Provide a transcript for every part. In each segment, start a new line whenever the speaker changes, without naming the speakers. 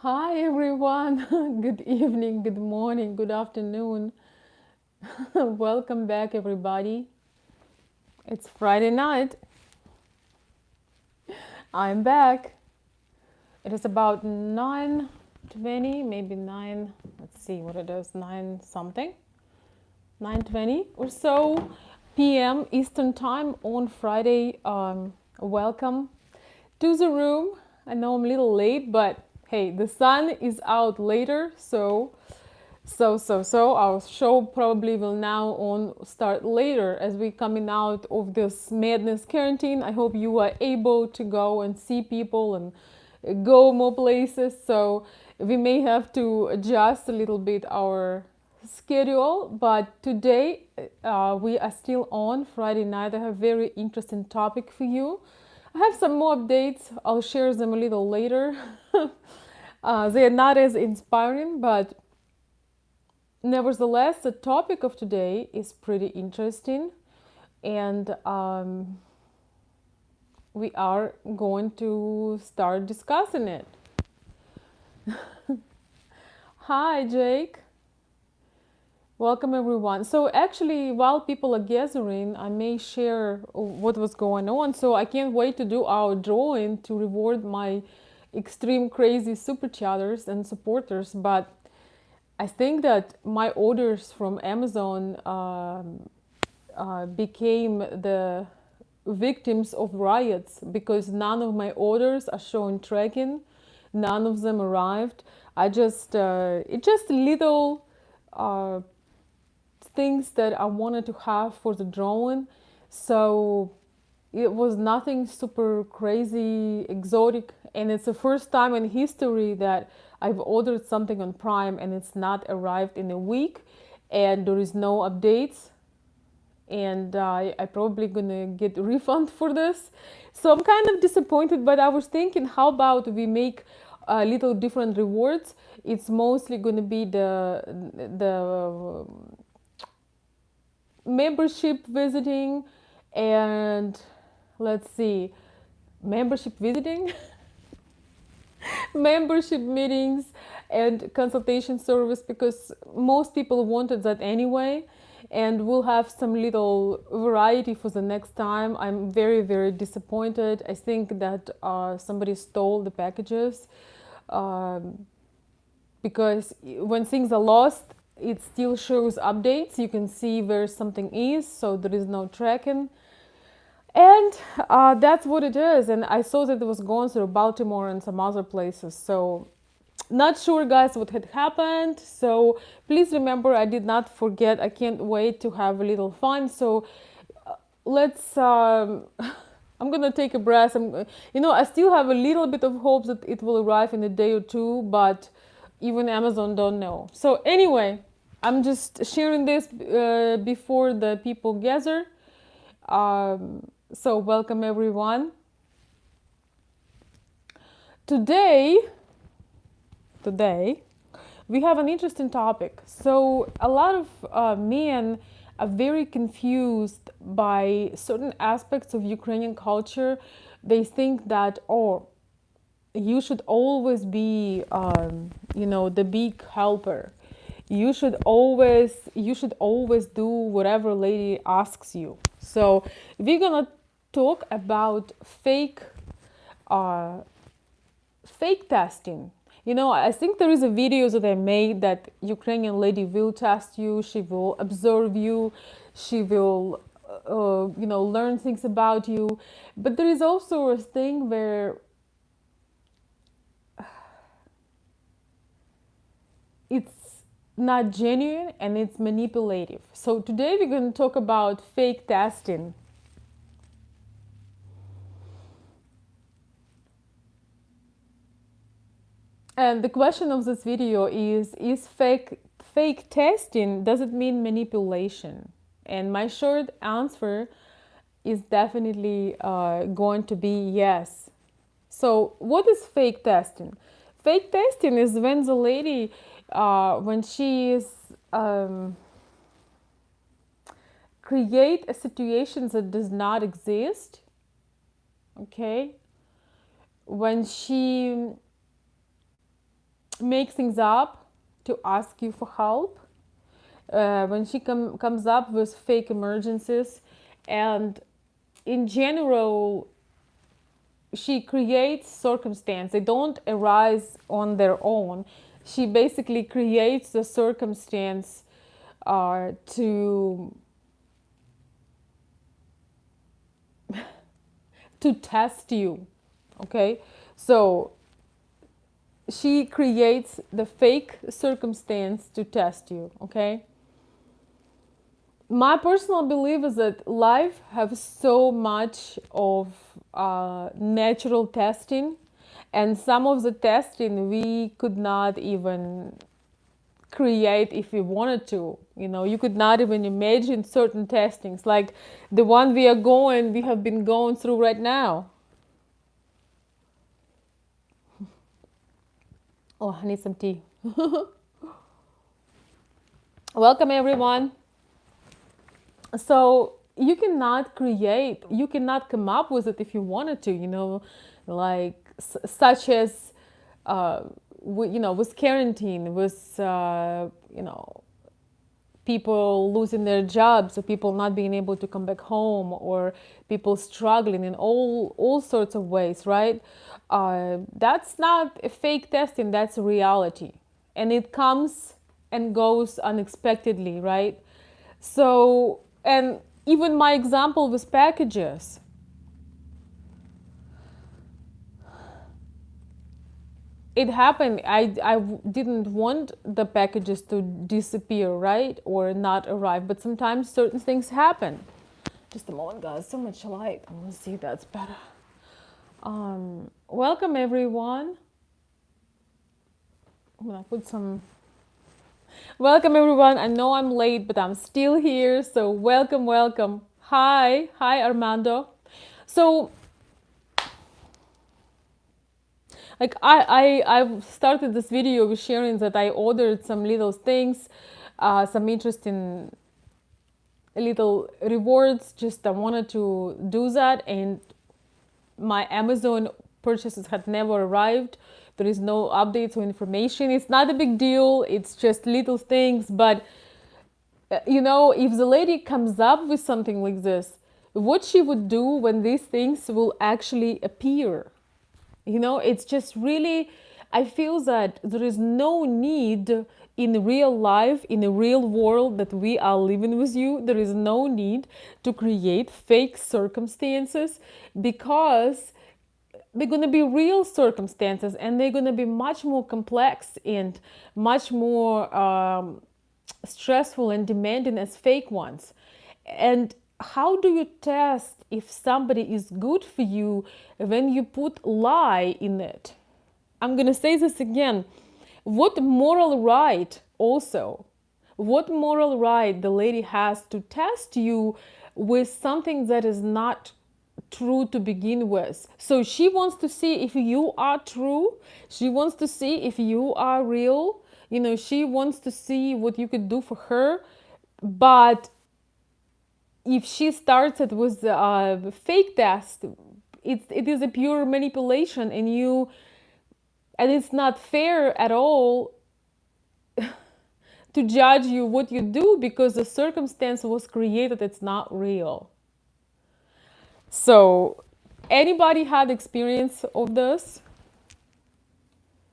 Hi everyone. Good evening, good morning, good afternoon. Welcome back everybody. It's Friday night. I'm back. It is about 9:20, maybe 9. Let's see what it is. 9 something. 9:20 or so p.m. Eastern Time on Friday. Welcome to the room. I know I'm a little late, but hey, the sun is out later, so our show probably will now on start later as we coming out of this madness quarantine. I hope you are able to go and see people and go more places. So we may have to adjust a little bit our schedule, but today we are still on Friday night. I have a very interesting topic for you. I have some more updates. I'll share them a little later. They are not as inspiring, but nevertheless, the topic of today is pretty interesting, and we are going to start discussing it. Hi, Jake. Welcome, everyone. So, actually, while people are gathering, I may share what was going on. So, I can't wait to do our drawing to reward my extreme crazy super chatters and supporters. But I think that my orders from Amazon became the victims of riots because none of my orders are showing tracking, none of them arrived. It's just little uh, things that I wanted to have for the drawing. So it was nothing super crazy, exotic, and it's the first time in history that I've ordered something on Prime and it's not arrived in a week, and there is no updates, and I probably gonna get a refund for this. So I'm kind of disappointed, but I was thinking, how about we make a little different rewards? It's mostly gonna be the membership visiting, and let's see, membership visiting, membership meetings, and consultation service, because most people wanted that anyway, and we'll have some little variety for the next time. I'm very, very disappointed. I think that somebody stole the packages, um, because when things are lost, it still shows updates. You can see where something is, so there is no tracking. And that's what it is. And I saw that it was going through Baltimore and some other places. So, not sure, guys, what had happened. So, please remember, I did not forget. I can't wait to have a little fun. So, let's. I'm gonna take a breath. I still have a little bit of hope that it will arrive in a day or two, but even Amazon don't know. So, anyway, I'm just sharing this before the people gather. So, welcome everyone. Today, today, we have an interesting topic. So, a lot of men are very confused by certain aspects of Ukrainian culture. They think that, oh, you should always be, the big helper. You should always do whatever lady asks you. So we're gonna talk about uh, fake testing. I think there is a video that I made that Ukrainian lady will test you. She will observe you. She will, learn things about you. But there is also a thing where it's not genuine and it's manipulative. So today we're going to talk about fake testing. And the question of this video is fake testing, does it mean manipulation? And my short answer is definitely going to be yes. So what is fake testing? Fake testing is when the lady, when she is create a situation that does not exist, okay, when she make things up to ask you for help, when she comes up with fake emergencies, and in general, she creates circumstance. They don't arise on their own. She basically creates the circumstance to test you. Okay, so she creates the fake circumstance to test you. Okay, my personal belief is that life has so much of natural testing, and some of the testing we could not even create if we wanted to. You could not even imagine certain testings like the one we have been going through right now. Oh, I need some tea. Welcome everyone. So you cannot come up with it if you wanted to, like such as with quarantine, with people losing their jobs, or people not being able to come back home, or people struggling in all sorts of ways, right? That's not a fake testing, that's a reality, and it comes and goes unexpectedly, right? So, and even my example with packages, it happened. I didn't want the packages to disappear, right? Or not arrive, but sometimes certain things happen. Just a moment, guys. So much light. I want to see if that's better. Welcome, everyone. I'm going to put some... Welcome, everyone. I know I'm late, but I'm still here. So welcome, welcome. Hi. Hi, Armando. So... like I've started this video with sharing that I ordered some little things, some interesting little rewards. Just I wanted to do that, and my Amazon purchases had never arrived. There is no updates or information. It's not a big deal. It's just little things. But if the lady comes up with something like this, what she would do when these things will actually appear? It's just really, I feel that there is no need in real life, in a real world that we are living with you, there is no need to create fake circumstances, because they're going to be real circumstances, and they're going to be much more complex and much more stressful and demanding as fake ones. And how do you test if somebody is good for you when you put lie in it? I'm going to say this again. What moral right the lady has to test you with something that is not true to begin with? So she wants to see if you are true. She wants to see if you are real. She wants to see what you could do for her. But if she starts it with a fake test, it is a pure manipulation, and it's not fair at all to judge you what you do, because the circumstance was created, it's not real. So anybody had experience of this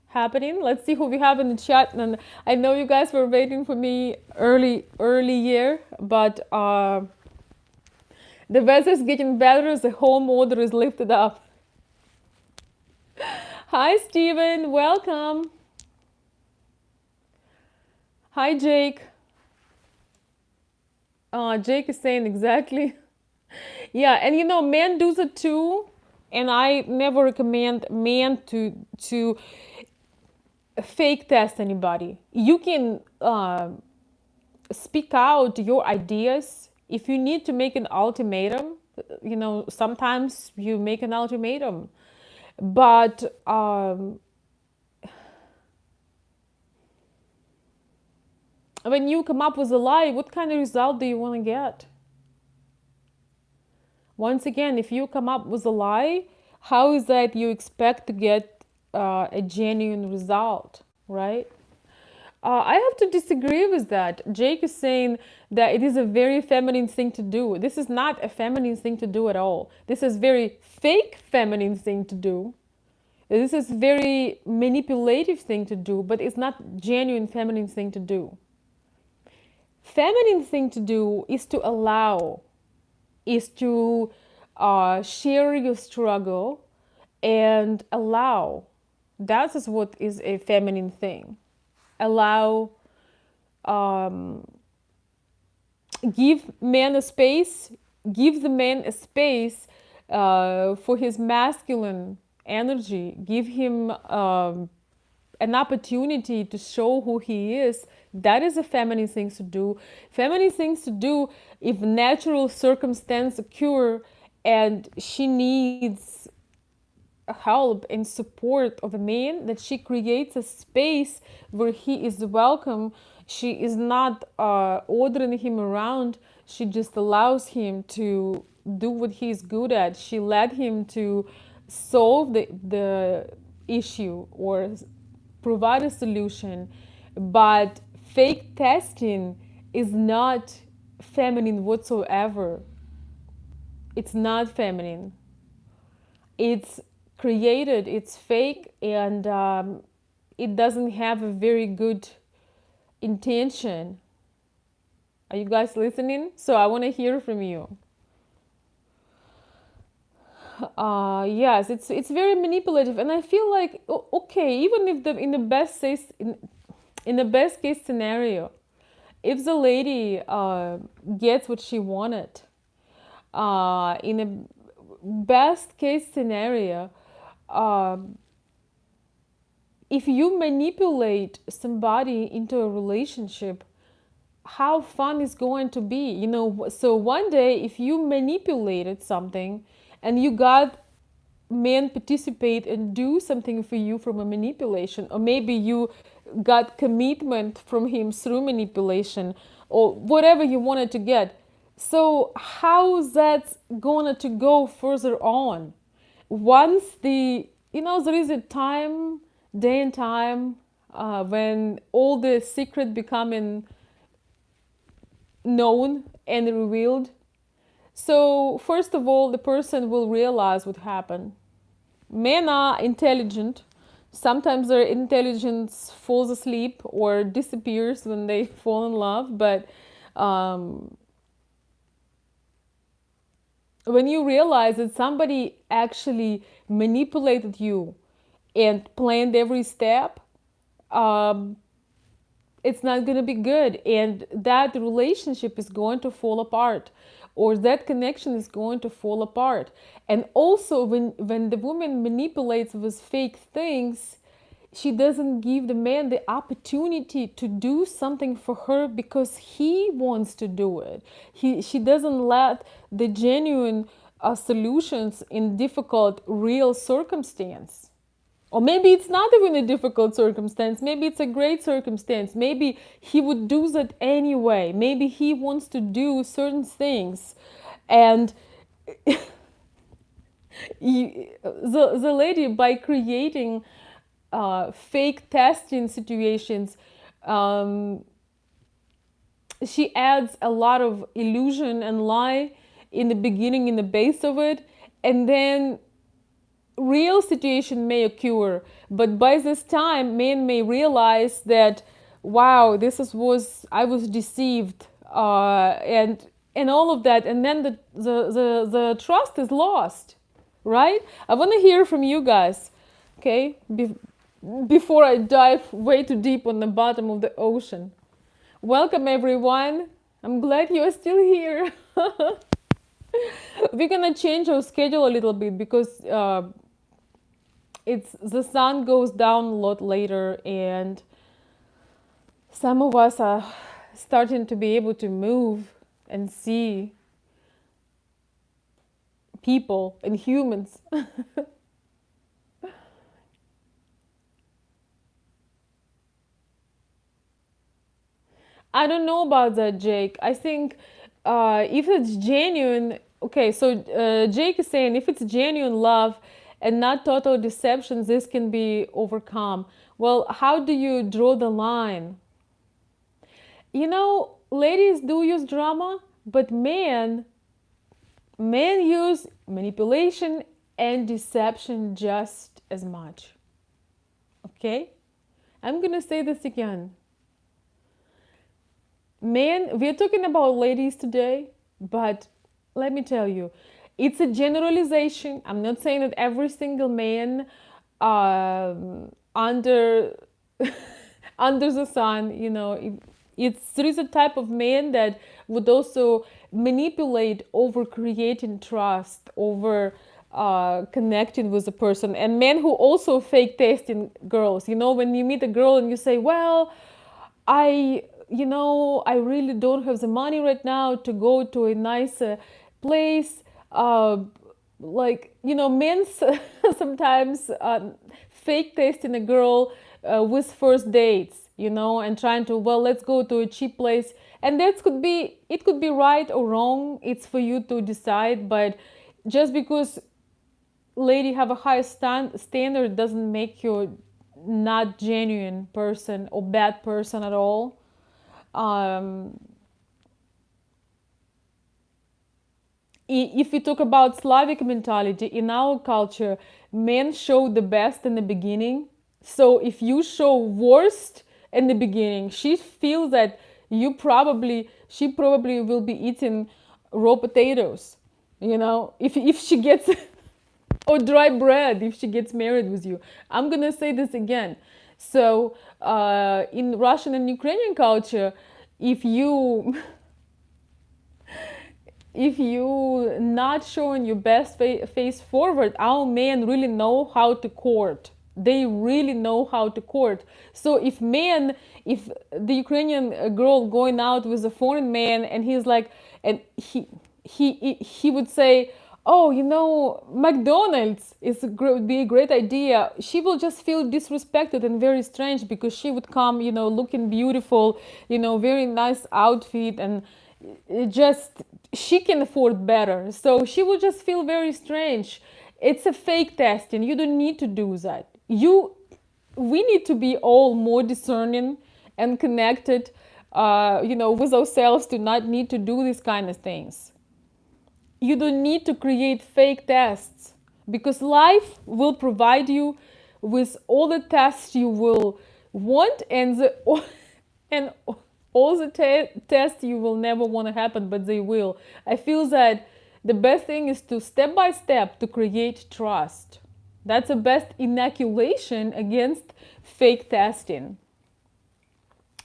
happening? Let's see who we have in the chat. And I know you guys were waiting for me early year, but the weather's getting better, the home order is lifted up. Hi, Steven. Welcome. Hi, Jake. Jake is saying exactly. Yeah, and men do that too. And I never recommend men to fake test anybody. You can speak out your ideas. If you need to make an ultimatum, sometimes you make an ultimatum. But when you come up with a lie, what kind of result do you want to get? Once again, if you come up with a lie, how is that you expect to get a genuine result? right? I have to disagree with that. Jake is saying that it is a very feminine thing to do. This is not a feminine thing to do at all. This is very fake feminine thing to do. This is very manipulative thing to do, but it's not genuine feminine thing to do. Feminine thing to do is to allow, is to share your struggle and allow. That is what is a feminine thing. Allow, um, give man a space, give the man a space for his masculine energy, give him an opportunity to show who he is. That is a feminine thing to do. Feminine things to do if natural circumstance occur and she needs help and support of a man, that she creates a space where he is welcome. She is not ordering him around. She just allows him to do what he's good at. She let him to solve the issue or provide a solution. But fake testing is not feminine whatsoever. It's not feminine. It's created, it's fake, and it doesn't have a very good intention. Are you guys listening? So I want to hear from you. Yes, it's very manipulative, and I feel like okay, even if the in the best case scenario, if the lady gets what she wanted, in a best case scenario, if you manipulate somebody into a relationship, how fun is going to be, you know? So one day, if you manipulated something and you got men participate and do something for you from a manipulation, or maybe you got commitment from him through manipulation, or whatever you wanted to get, so how's that going to go further on? Once there is a time, day and time, when all the secret becoming known and revealed. So first of all, the person will realize what happened. Men are intelligent. Sometimes their intelligence falls asleep or disappears when they fall in love, but when you realize that somebody actually manipulated you and planned every step, um, it's not going to be good, and that relationship is going to fall apart, or that connection is going to fall apart. And also, when the woman manipulates with fake things, she doesn't give the man the opportunity to do something for her because he wants to do it. She doesn't let the genuine solutions in difficult real circumstance. Or maybe it's not even a difficult circumstance. Maybe it's a great circumstance. Maybe he would do that anyway. Maybe he wants to do certain things. And the lady, by creating fake testing situations, she adds a lot of illusion and lie in the beginning, in the base of it. And then real situation may occur, but by this time men may realize that, wow, I was deceived, and all of that, and then the trust is lost, right? I want to hear from you guys, okay, before I dive way too deep on the bottom of the ocean. Welcome everyone, I'm glad you're still here. We're gonna change our schedule a little bit because it's the sun goes down a lot later, and some of us are starting to be able to move and see people and humans. I don't know about that, Jake. I think if it's genuine, okay, so Jake is saying if it's genuine love and not total deception, this can be overcome. Well, how do you draw the line? Ladies do use drama, but men use manipulation and deception just as much. Okay? I'm gonna say this again. Men, we're talking about ladies today, but let me tell you, it's a generalization. I'm not saying that every single man under under the sun, there is a type of man that would also manipulate over creating trust, over connecting with a person, and men who also fake testing girls. When you meet a girl and you say, well, I really don't have the money right now to go to a nice place. Men sometimes fake testing a girl with first dates, and trying to, well, let's go to a cheap place. And it could be right or wrong. It's for you to decide. But just because lady have a high standard doesn't make you not genuine person or bad person at all. If we talk about Slavic mentality, in our culture, men show the best in the beginning. So if you show worst in the beginning, she feels that she probably will be eating raw potatoes, if she gets or dry bread if she gets married with you. I'm gonna say this again. So in Russian and Ukrainian culture, if you not showing your best face forward, our men really know how to court. They really know how to court. So if the Ukrainian girl going out with a foreign man, and he's like, and he would say, oh, McDonald's would be a great idea. She will just feel disrespected and very strange, because she would come, looking beautiful, very nice outfit, and she can afford better. So she will just feel very strange. It's a fake testing. You don't need to do that. We need to be all more discerning and connected, with ourselves, to not need to do these kind of things. You don't need to create fake tests, because life will provide you with all the tests you will want, and all the tests you will never want to happen, but they will. I feel that the best thing is to step by step to create trust. That's the best inoculation against fake testing.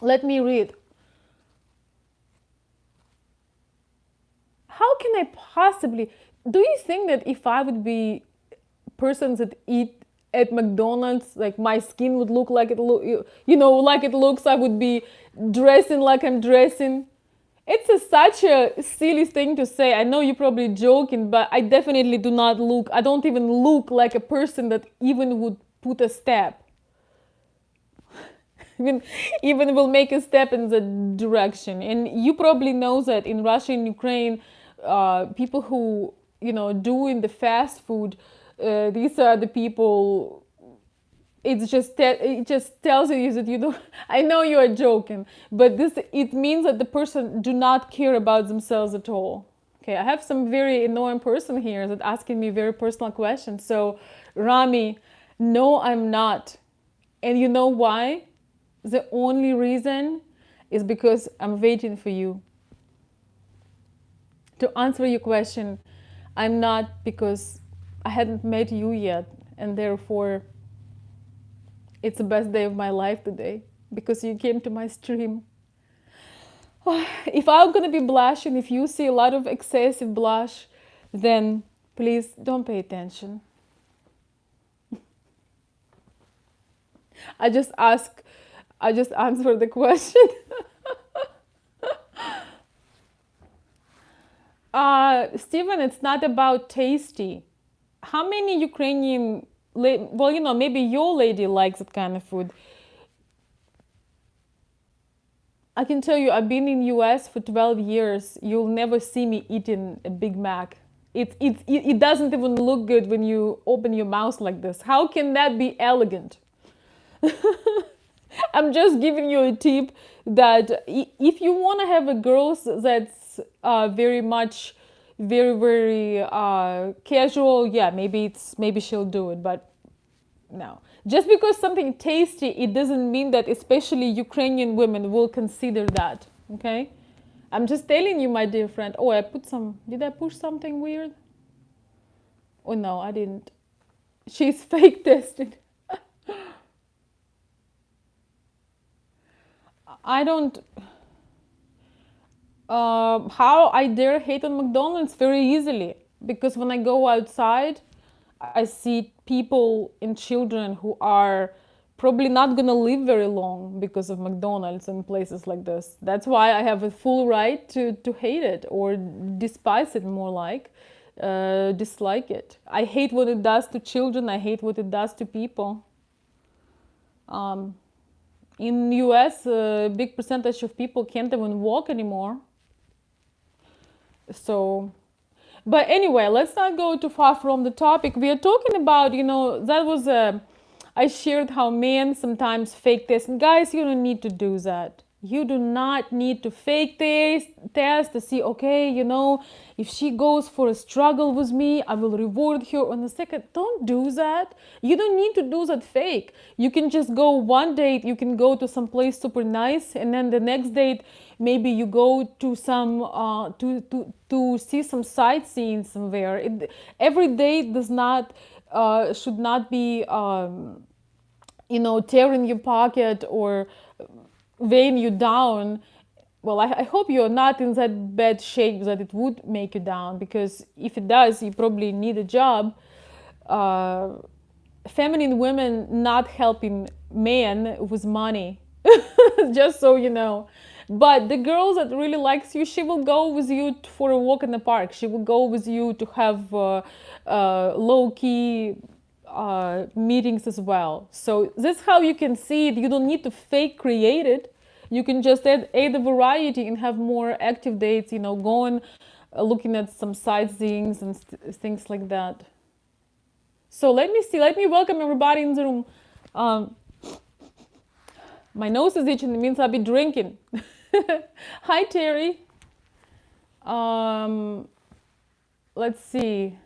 Let me read. How can I possibly... Do you think that if I would be persons that eat at McDonald's, like my skin would look like like it looks, I would be dressing like I'm dressing? It's such a silly thing to say. I know you're probably joking, but I definitely I don't even look like a person that even would put a step. even will make a step in the direction. And you probably know that in Russia and Ukraine, people who, doing the fast food, these are the people... it just tells you that I know you are joking, but it means that the person do not care about themselves at all. Okay, I have some very annoying person here that asking me very personal questions. So, Rami, no, I'm not. And you know why? The only reason is because I'm waiting for you. To answer your question, I'm not, because I hadn't met you yet, and therefore it's the best day of my life today, because you came to my stream. If I'm gonna be blushing, if you see a lot of excessive blush, then please don't pay attention. I just answer the question. Stephen, it's not about tasty. How many Ukrainian... well, maybe your lady likes that kind of food. I can tell you, I've been in US for 12 years. You'll never see me eating a Big Mac. It doesn't even look good when you open your mouth like this. How can that be elegant? I'm just giving you a tip that if you want to have a girl that's very much, very casual, yeah, maybe she'll do it, but no. Just because something tasty, it doesn't mean that especially Ukrainian women will consider that. Okay, I'm just telling you, my dear friend. Oh, did I push something weird? Oh no, I didn't. She's fake tested. I don't. How I dare hate on McDonald's? Very easily, because when I go outside, I see people and children who are probably not gonna live very long because of McDonald's and places like this. That's why I have a full right to hate it or despise it, more like dislike it. I hate what it does to children. I hate what it does to people. In US, a big percentage of people can't even walk anymore. So, but anyway, let's not go too far from the topic. We are talking about, that was I shared how men sometimes fake test. And guys, you don't need to do that. You do not need to fake test to see, okay, if she goes for a struggle with me, I will reward her on the second. Don't do that. You don't need to do that fake. You can just go one date, you can go to some place super nice, and then the next date, maybe you go to some to see some sightseeing somewhere. Every date does not should not be tearing your pocket or weighing you down. Well, I hope you're not in that bad shape that it would make you down, because if it does, you probably need a job. Feminine women not helping men with money, just so you know. But the girl that really likes you, she will go with you for a walk in the park. She will go with you to have low-key meetings as well. So that's how you can see it. You don't need to fake create it. You can just add a variety and have more active dates, going looking at some sightseeing and things like that. So let me welcome everybody in the room. My nose is itching, it means I'll be drinking. Hi, Terry. Let's see.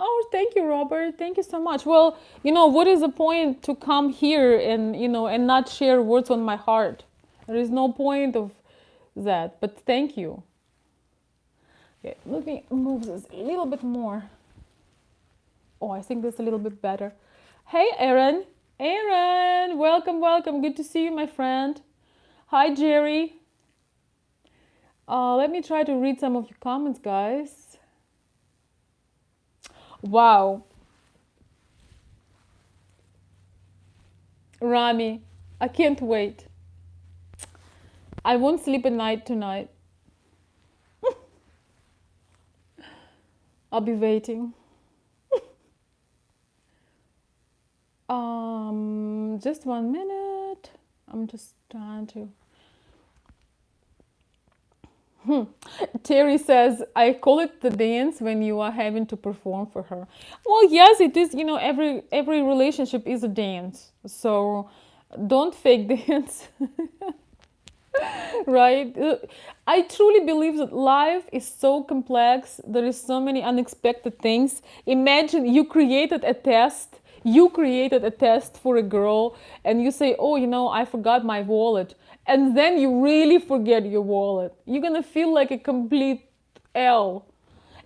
Oh, thank you, Robert. Thank you so much. Well, what is the point to come here and, and not share words on my heart? There is no point of that, but thank you. Okay, let me move this a little bit more. Oh, I think that's a little bit better. Hey, Aaron. Aaron, welcome, welcome. Good to see you, my friend. Hi, Jerry. Let me try to read some of your comments, guys. Wow. Rami, I can't wait. I won't sleep at night tonight. I'll be waiting. Just 1 minute. I'm just trying to. Terry says, I call it the dance when you are having to perform for her. Well, yes, it is. Every relationship is a dance. So don't fake dance. Right? I truly believe that life is so complex. There is so many unexpected things. Imagine you created a test. You created a test for a girl and you say, oh, I forgot my wallet. And then you really forget your wallet. You're going to feel like a complete L.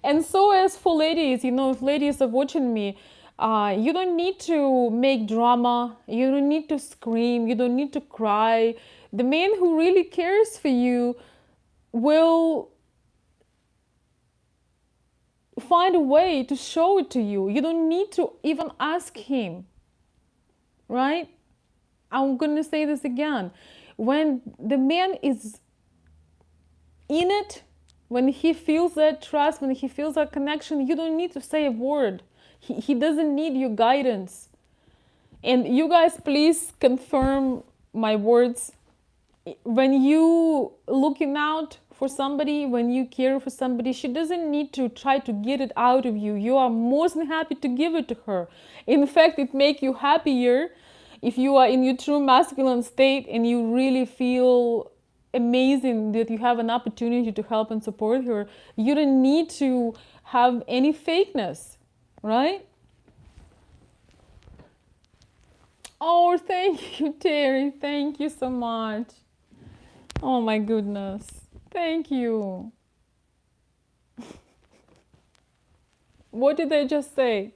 And so as for ladies, if ladies are watching me, you don't need to make drama. You don't need to scream. You don't need to cry. The man who really cares for you will find a way to show it to you. You don't need to even ask him, right? I'm going to say this again. When the man is in it, when he feels that trust, when he feels that connection, you don't need to say a word. He doesn't need your guidance. And you guys, please confirm my words. when you looking out for somebody, when you care for somebody, she doesn't need to try to get it out of you. You are more than happy to give it to her. In fact, it makes you happier if you are in your true masculine state and you really feel amazing that you have an opportunity to help and support her. You don't need to have any fakeness, right? Oh, thank you, Terry. Thank you so much. Oh my goodness. Thank you. What did I just say?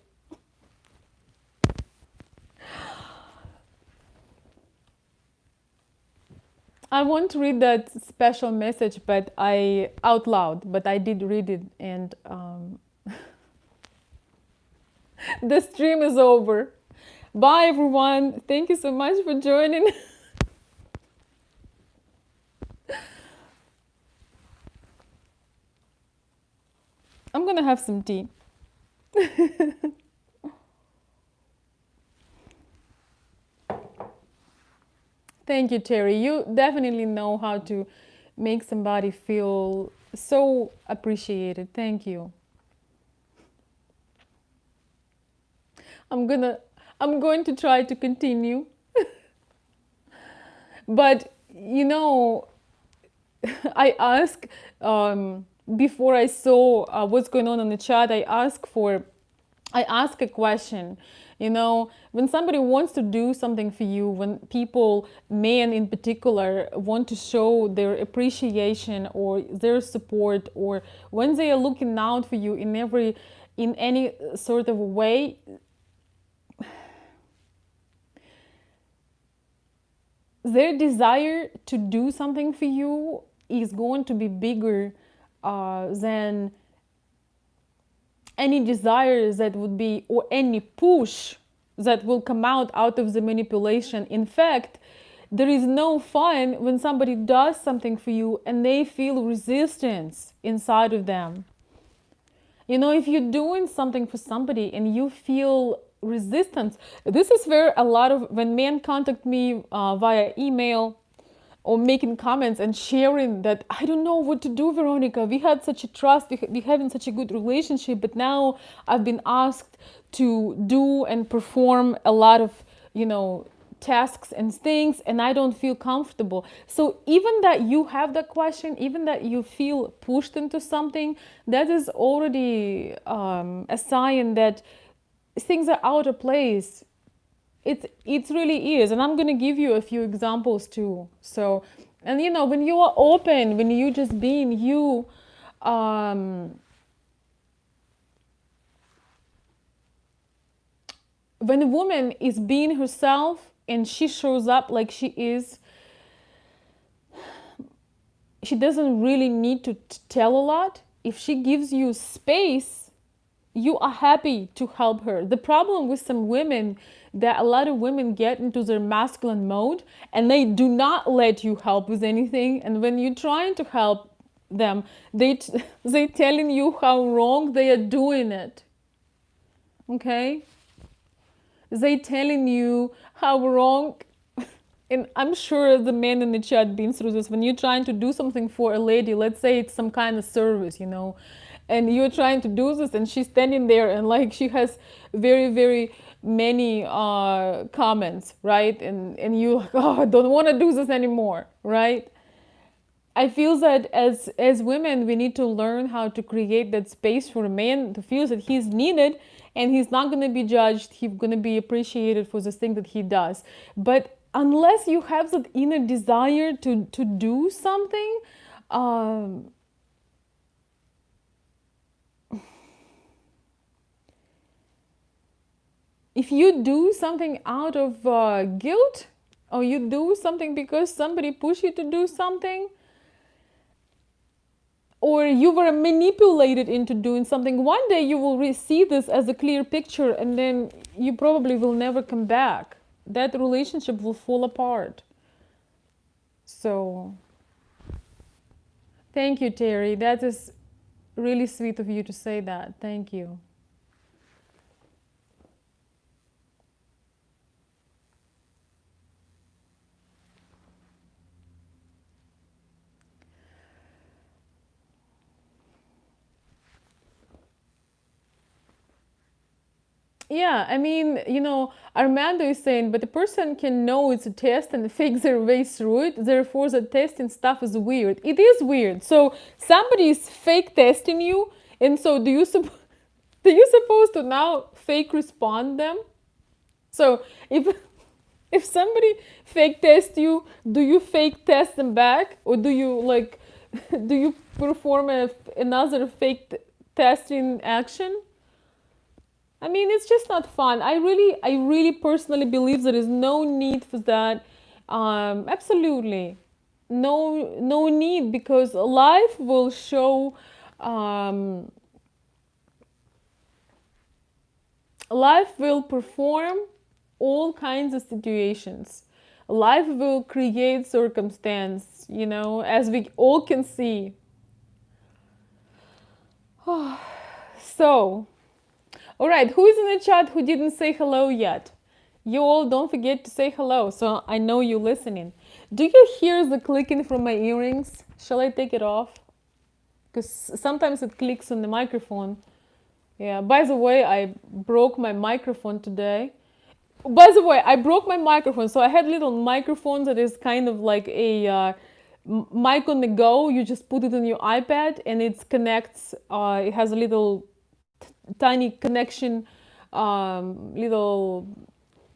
I won't read that special message, but I out loud, but I did read it, and the stream is over. Bye, everyone. Thank you so much for joining. I'm gonna have some tea. Thank you, Terry. You definitely know how to make somebody feel so appreciated. Thank you. I'm gonna I'm going to try to continue. But I ask before I saw what's going on in the chat. I ask a question. When somebody wants to do something for you, when people, men in particular, want to show their appreciation or their support, or when they are looking out for you in any sort of way, their desire to do something for you is going to be bigger than any desires that would be, or any push that will come out of the manipulation. In fact, there is no fun when somebody does something for you and they feel resistance inside of them. If you're doing something for somebody and you feel resistance, this is where a lot of, when men contact me via email or making comments and sharing that, I don't know what to do, Veronica. We had such a trust, we having such a good relationship, but now I've been asked to do and perform a lot of, tasks and things, and I don't feel comfortable. So even that you have that question, even that you feel pushed into something, that is already a sign that things are out of place. It really is, and I'm gonna give you a few examples too. So, and when you are open, when you just being you, when a woman is being herself and she shows up like she is, she doesn't really need to tell a lot. If she gives you space, you are happy to help her. The problem with some women, that a lot of women get into their masculine mode and they do not let you help with anything. And when you're trying to help them, they telling you how wrong they are doing it. Okay? They telling you how wrong. And I'm sure the men in the chat been through this. When you're trying to do something for a lady, let's say it's some kind of service, and you're trying to do this, and she's standing there, and like she has very, very many comments, right? And you like, oh, I don't want to do this anymore, right? I feel that as women, we need to learn how to create that space for a man to feel that he's needed and he's not going to be judged. He's going to be appreciated for the thing that he does. But unless you have that inner desire to do something, if you do something out of guilt, or you do something because somebody pushed you to do something, or you were manipulated into doing something, one day you will see this as a clear picture, and then you probably will never come back. That relationship will fall apart. So, thank you, Terry. That is really sweet of you to say that. Thank you. Yeah, I mean, Armando is saying, but the person can know it's a test and fake their way through it. Therefore, the testing stuff is weird. It is weird. So somebody is fake testing you, and so do you supposed to now fake respond them? So if somebody fake test you, do you fake test them back, or do you like do you perform another fake testing action? I mean, it's just not fun. I really personally believe there is no need for that. Absolutely, no need, because life will show, um, life will perform all kinds of situations. Life will create circumstance, as we all can see. So, all right, who is in the chat who didn't say hello yet? You all don't forget to say hello, so I know you're listening. Do you hear the clicking from my earrings? Shall I take it off? Because sometimes it clicks on the microphone. Yeah, by the way, I broke my microphone today. By the way, I broke my microphone. So I had little microphone that is kind of like a mic on the go. You just put it on your iPad and it connects. It has a little tiny connection, little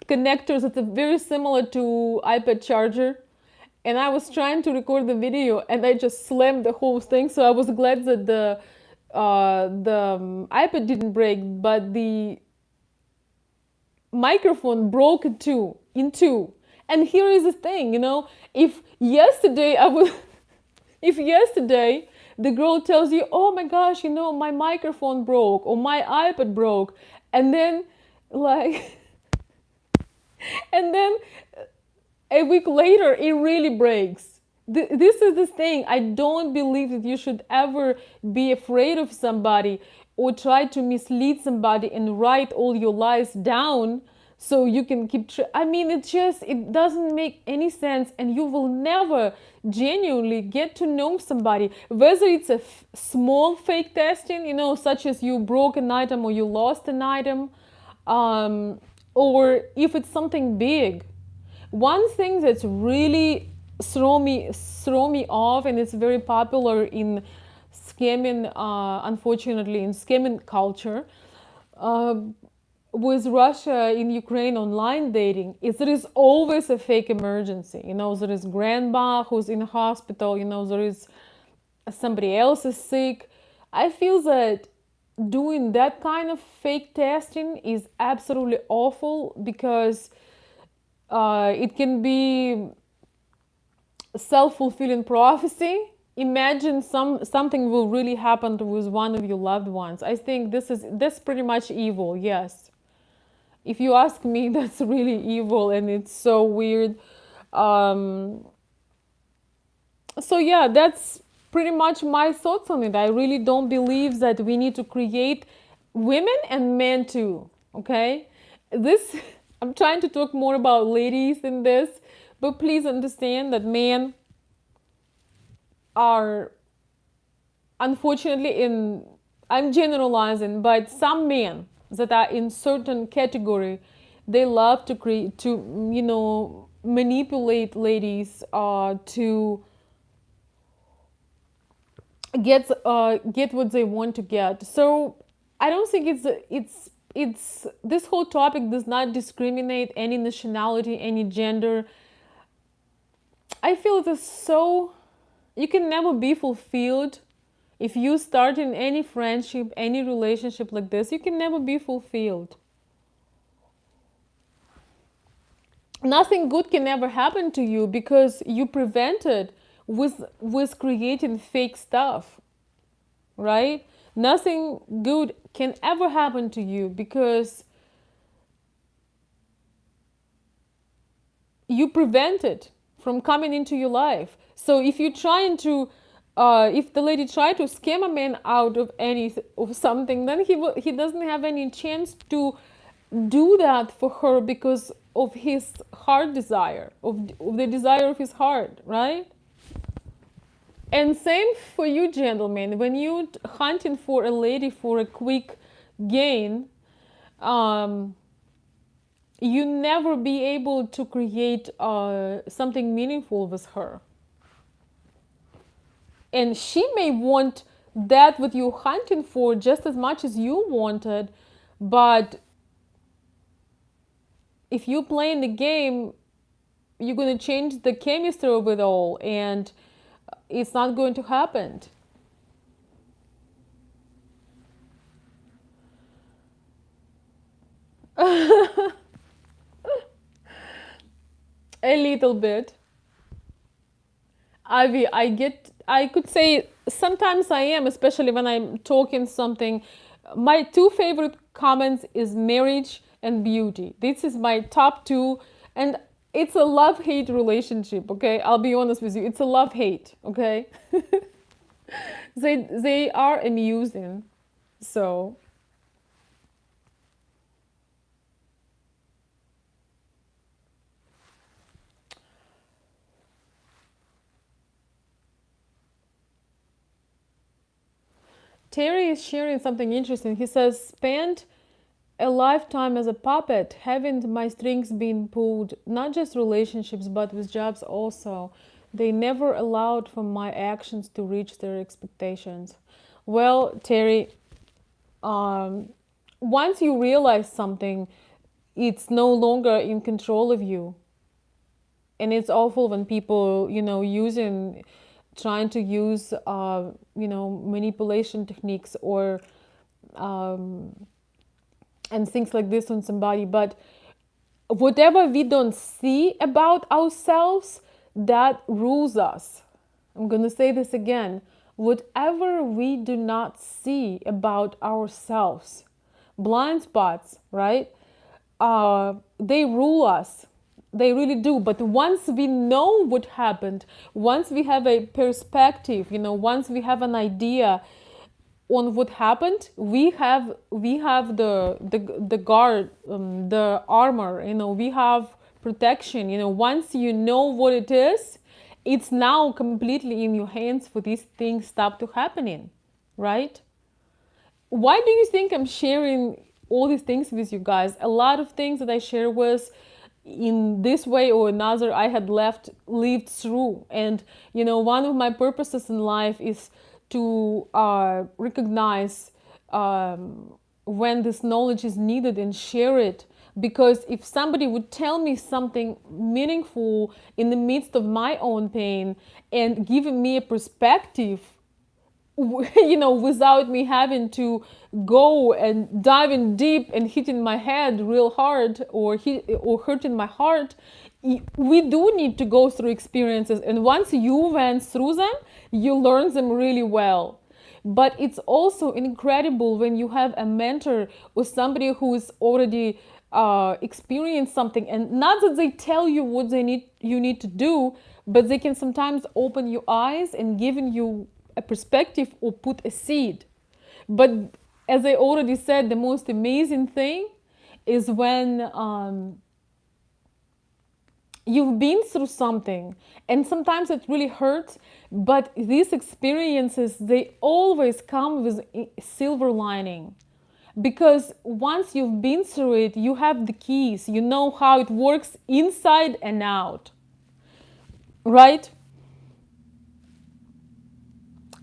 connectors that are very similar to iPad charger. And I was trying to record the video and I just slammed the whole thing. So I was glad that the iPad didn't break, but the microphone broke in two. And here is the thing, if yesterday I was, if yesterday the girl tells you, oh my gosh, my microphone broke or my iPad broke, and then like, and then a week later it really breaks. This is the thing. I don't believe that you should ever be afraid of somebody or try to mislead somebody and write all your lies down so you can keep I mean, it doesn't make any sense, and you will never genuinely get to know somebody, whether it's a small fake testing, such as you broke an item or you lost an item, or if it's something big. One thing that's really throw me off, and it's very popular in scamming, unfortunately, in scamming culture, uh, with Russia in Ukraine online dating, is there is always a fake emergency. There is grandma who's in hospital. There is somebody else is sick. I feel that doing that kind of fake testing is absolutely awful, because it can be self-fulfilling prophecy. Imagine something will really happen with one of your loved ones. I think that's pretty much evil. Yes, if you ask me, that's really evil, and it's so weird. So yeah, that's pretty much my thoughts on it. I really don't believe that we need to create women and men too. Okay, this I'm trying to talk more about ladies in this, but please understand that men are, unfortunately, I'm generalizing, but some men that are in certain category, they love to create, to manipulate ladies, to get what they want to get. So I don't think it's this whole topic does not discriminate any nationality, any gender. I feel it is so, you can never be fulfilled if you start in any friendship, any relationship like this. You can never be fulfilled. Nothing good can ever happen to you because you prevented with creating fake stuff, right? Nothing good can ever happen to you because you prevent it from coming into your life. So if you're trying to, if the lady tried to scam a man out of something, then he doesn't have any chance to do that for her because of his heart desire, of the desire of his heart, right? And same for you, gentlemen. When you hunting for a lady for a quick gain, um, you never be able to create something meaningful with her. And she may want that what you're hunting for just as much as you wanted, but if you play in the game, you're going to change the chemistry of it all, and it's not going to happen. A little bit. I could say sometimes I am, especially when I'm talking something. My two favorite comments is marriage and beauty. This is my top two, and it's a love-hate relationship, okay? I'll be honest with you. It's a love-hate, okay? They are amusing. So, Terry is sharing something interesting. He says, spent a lifetime as a puppet, having my strings being pulled, not just relationships, but with jobs also. They never allowed for my actions to reach their expectations. Well, Terry, um, once you realize something, it's no longer in control of you. And it's awful when people, trying to use, manipulation techniques or um, and things like this on somebody. But whatever we don't see about ourselves, that rules us. I'm going to say this again. Whatever we do not see about ourselves, blind spots, right? They rule us. They really do. But once we know what happened, once we have a perspective, once we have an idea on what happened, we have the guard, the armor, we have protection. Once you know what it is, it's now completely in your hands for these things stop to happening, right? Why do you think I'm sharing all these things with you guys? A lot of things that I share was in this way or another I had lived through. And one of my purposes in life is to recognize when this knowledge is needed and share it. Because if somebody would tell me something meaningful in the midst of my own pain and giving me a perspective, without me having to go and diving deep and hitting my head real hard or hurting my heart, we do need to go through experiences. And once you went through them, you learn them really well. But it's also incredible when you have a mentor or somebody who is already experienced something, and not that they tell you what you need to do, but they can sometimes open your eyes and giving you a perspective or put a seed. But as I already said, the most amazing thing is when you've been through something, and sometimes it really hurts, but these experiences, they always come with a silver lining. Because once you've been through it, you have the keys, you know how it works inside and out, right?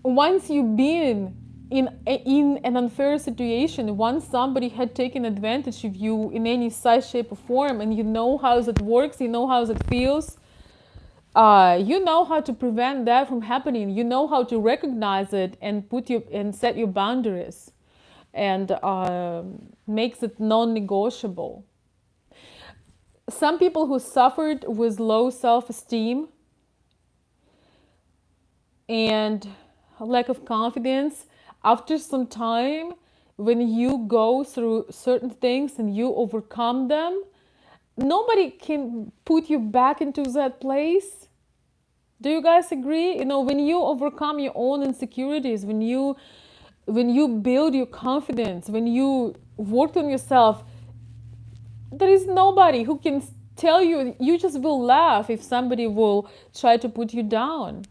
Once you've been in an unfair situation, once somebody had taken advantage of you in any size, shape, or form, and you know how it works, you know how it feels, you know how to prevent that from happening. You know how to recognize it and set your boundaries, and makes it non-negotiable. Some people who suffered with low self-esteem and lack of confidence, after some time, when you go through certain things and you overcome them, nobody can put you back into that place. Do you guys agree? When you overcome your own insecurities, when you build your confidence, when you work on yourself, there is nobody who can tell you. You just will laugh if somebody will try to put you down,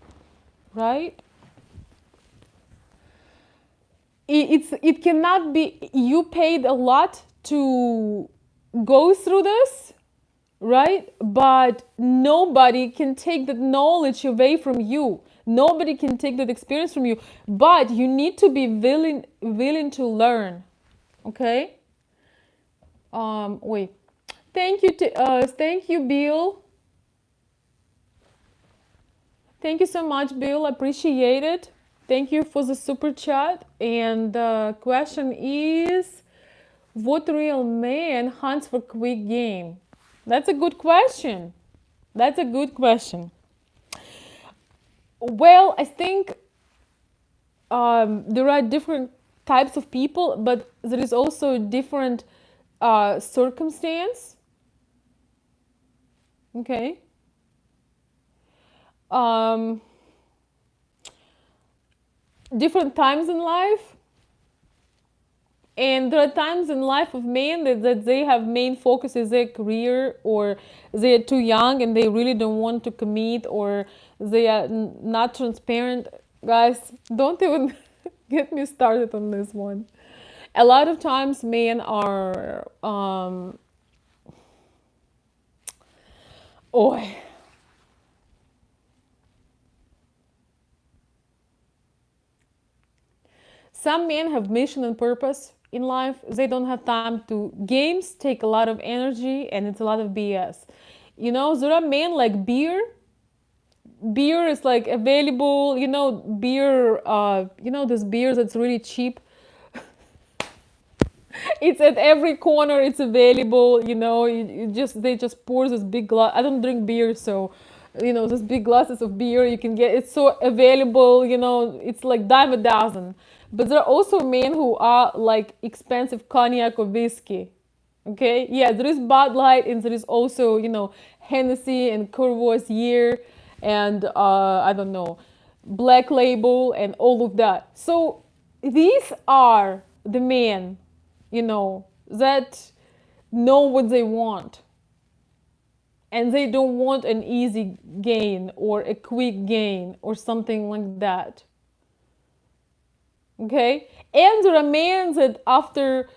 right? It cannot be. You paid a lot to go through this, right? But nobody can take that knowledge away from you. Nobody can take that experience from you. But you need to be willing to learn. Okay? Wait. Thank you, Bill. Thank you so much, Bill. Appreciate it. Thank you for the super chat. And the question is, what real man hunts for quick game? That's a good question. That's a good question. Well, I think there are different types of people, but there is also different circumstance. Okay. Um, Different times in life, and there are times in life of men that they have main focus is their career, or they're too young and they really don't want to commit, or they are not transparent. Guys, don't even get me started on this one. A lot of times men are oh, some men have mission and purpose in life. They don't have time to games, take a lot of energy, and it's a lot of BS. You know, there are men like beer. Beer is like available, you know, beer, this beer that's really cheap. It's at every corner, it's available, you know, they just pour this big glass. I don't drink beer, so this big glasses of beer you can get, it's so available, it's like dime a dozen. But there are also men who are like expensive cognac or whiskey. Okay, yeah, there is Bud Light, and there is also Hennessy and Courvoisier, and I don't know, Black Label and all of that. So these are the men, that know what they want, and they don't want an easy gain or a quick gain or something like that. Okay, and there are men that after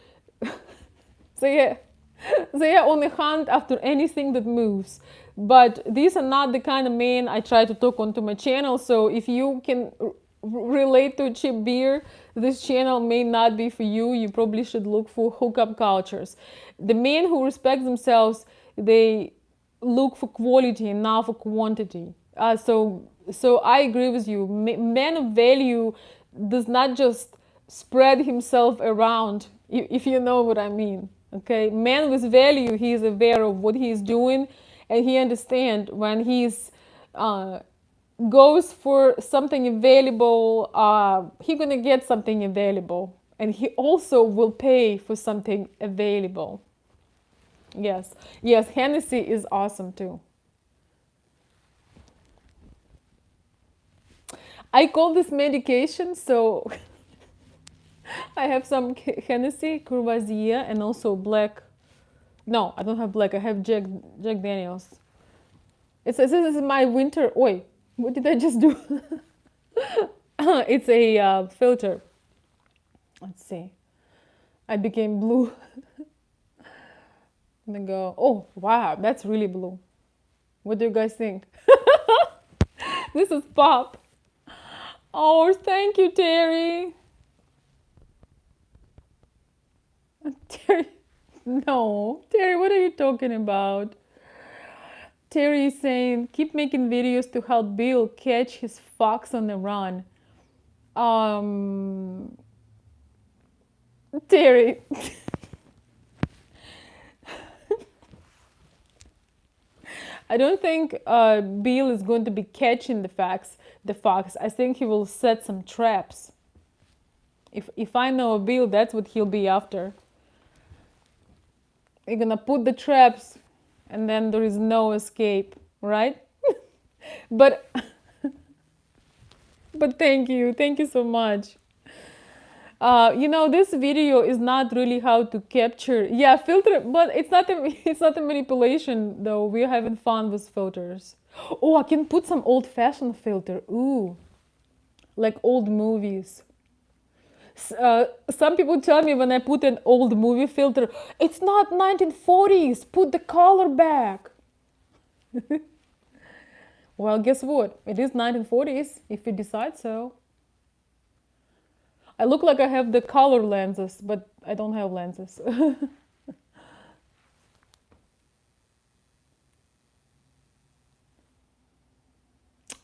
they are on a hunt after anything that moves. But these are not the kind of men I try to talk onto my channel. So if you can relate to cheap beer, this channel may not be for you. You probably should look for hookup cultures. The men who respect themselves, they look for quality and not for quantity. So I agree with you. Man of value does not just spread himself around, if you know what I mean. Okay, man with value, he is aware of what he is doing, and he understands when he's goes for something available, he gonna get something available, and he also will pay for something available. Yes, Hennessy is awesome too. I call this medication, so I have some Hennessy, Courvoisier, and also black. No, I don't have black. I have Jack Daniels. This is my winter. Wait, what did I just do? It's a filter. Let's see. I became blue. I'm gonna go. Oh wow, that's really blue. What do you guys think? This is pop. Oh, thank you, Terry. Terry, no, Terry, what are you talking about? Terry is saying, keep making videos to help Bill catch his fox on the run. Terry. I don't think Bill is going to be catching the fox. I think he will set some traps. If I know Bill, that's what he'll be after. You're gonna put the traps, and then there is no escape, right? but thank you so much. This video is not really how to capture, filter, but it's not a manipulation though. We're having fun with filters. Oh, I can put some old-fashioned filter. Ooh, like old movies. Some people tell me when I put an old movie filter, it's not 1940s, put the color back. Well, guess what? It is 1940s if you decide so. I look like I have the color lenses, but I don't have lenses.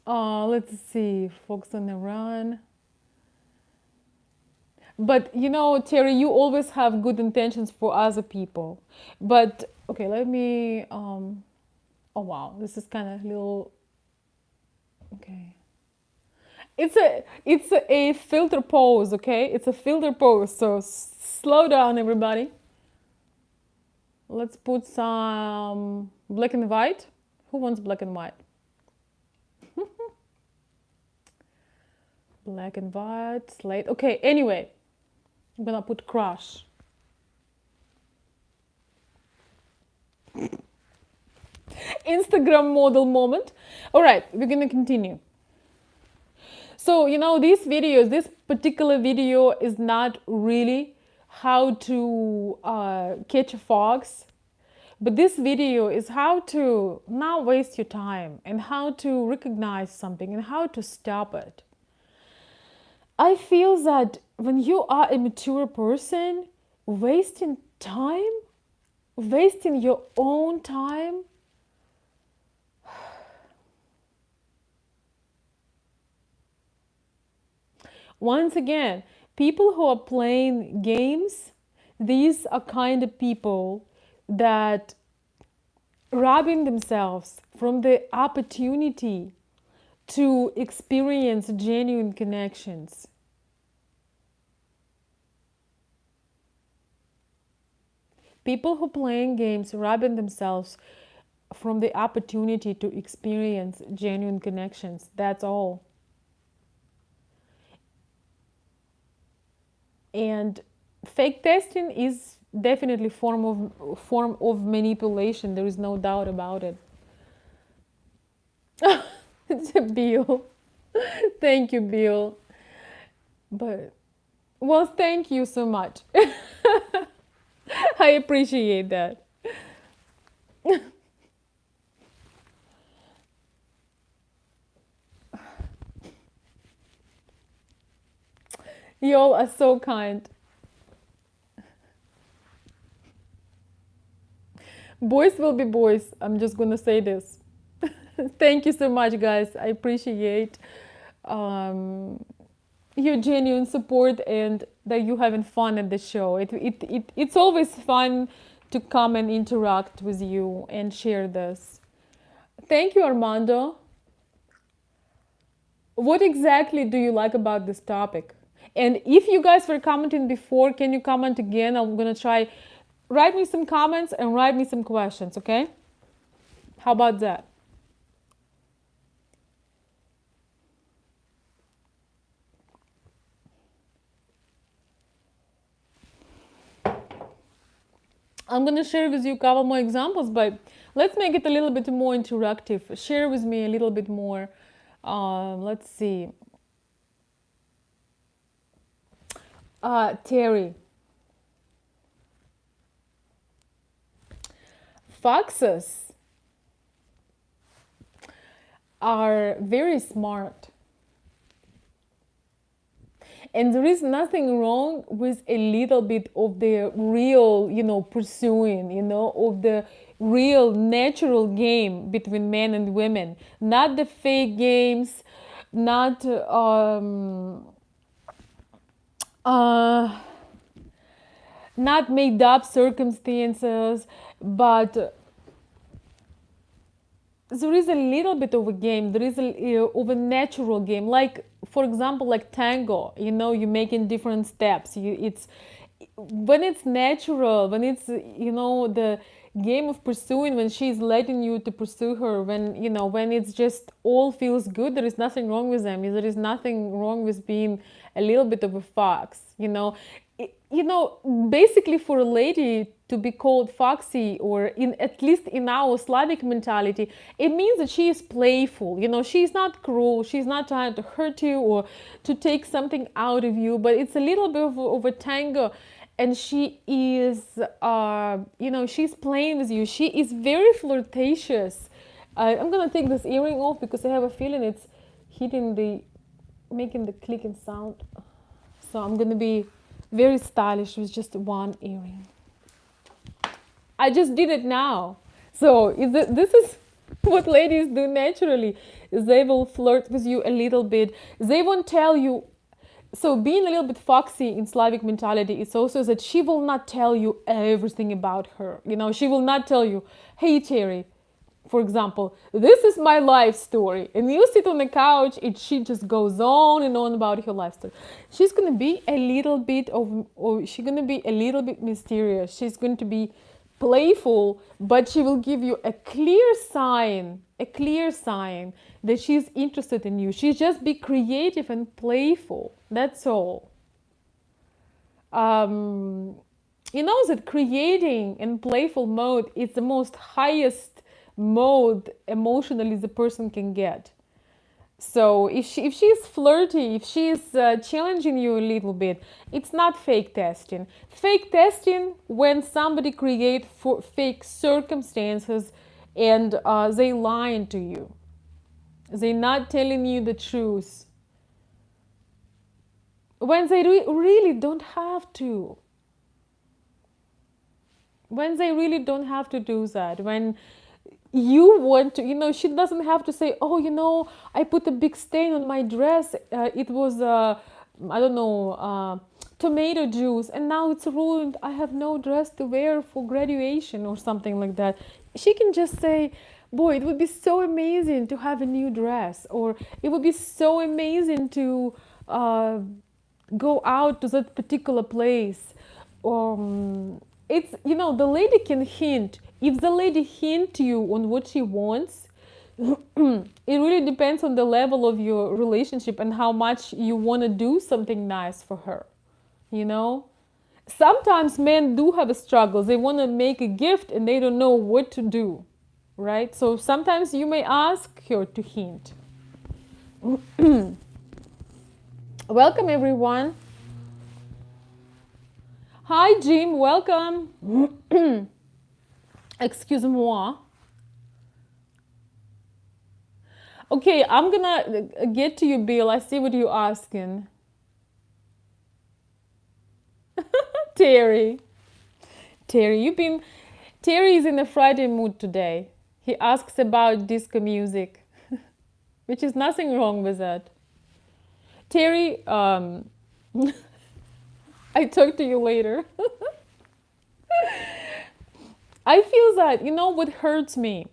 Let's see, Fox on the Run. But you know, Terry, you always have good intentions for other people. But okay, let me. Oh wow, this is kind of little. Okay, it's a filter pose. Okay, it's a filter pose. So slow down, everybody. Let's put some black and white. Who wants black and white? Black and white, slate. Okay, anyway, I'm gonna put crush. Instagram model moment. All right, we're gonna continue. So, you know, these videos, this particular video is not really how to catch a fox, but this video is how to not waste your time and how to recognize something and how to stop it. I feel that when you are a mature person, wasting time, wasting your own time, once again, people who are playing games, these are kind of people that robbing themselves from the opportunity to experience genuine connections. People who playing games robbing themselves from the opportunity to experience genuine connections. That's all. And fake testing is definitely form of manipulation. There is no doubt about it. Bill. Thank you, Bill. But well, thank you so much. I appreciate that. Y'all are so kind. Boys will be boys. I'm just gonna say this. Thank you so much, guys. I appreciate um, your genuine support and that you having fun at the show. It's always fun to come and interact with you and share this. Thank you, Armando. What exactly do you like about this topic? And if you guys were commenting before, can you comment again? I'm gonna try. Write me some comments and write me some questions, okay? How about that? I'm gonna share with you a couple more examples, but let's make it a little bit more interactive. Share with me a little bit more. Let's see. Terry. Foxes are very smart. And there is nothing wrong with a little bit of the real, pursuing, of the real natural game between men and women. Not the fake games, not not made up circumstances, but there is a little bit of a game. There is of a natural game, like for example, like tango. You making different steps. It's when it's natural, when it's the game of pursuing, when she's letting you to pursue her, when it's just all feels good. There is nothing wrong with them. There is nothing wrong with being a little bit of a fox. Basically for a lady to be called foxy, or in at least in our Slavic mentality, it means that she is playful. She's not cruel. She's not trying to hurt you or to take something out of you, but it's a little bit of a tango. And she is, she's playing with you. She is very flirtatious. I'm gonna take this earring off because I have a feeling it's making the clicking sound. So I'm gonna be very stylish with just one earring. I just did it now. So this is what ladies do naturally. They will flirt with you a little bit. They won't tell you. So being a little bit foxy in Slavic mentality is also that she will not tell you everything about her. She will not tell you, hey, Terry, for example, this is my life story. And you sit on the couch and she just goes on and on about her life story. She's going to be a little bit mysterious. She's going to be playful, but she will give you a clear sign that she's interested in you. She's just be creative and playful. That's all. That creating and playful mode is the most highest mode emotionally the person can get. So if she's flirty, if she's challenging you a little bit, it's not fake testing. Fake testing when somebody create fake circumstances and they lying to you. They're not telling you the truth. When they really don't have to. When they really don't have to do that. When you want to, she doesn't have to say, oh, I put a big stain on my dress. It was, tomato juice, and now it's ruined. I have no dress to wear for graduation or something like that. She can just say, boy, it would be so amazing to have a new dress, or it would be so amazing to go out to that particular place. It's, the lady can hint. If the lady hint you on what she wants, it really depends on the level of your relationship and how much you want to do something nice for her. Sometimes men do have a struggle. They want to make a gift and they don't know what to do, right? So sometimes you may ask her to hint. Welcome, everyone. Hi, Jim. Welcome. Excuse-moi. Okay, I'm gonna get to you, Bill. I see what you're asking. Terry, Terry is in a Friday mood today. He asks about disco music, which is nothing wrong with that. Terry, I talk to you later. I feel that, what hurts me?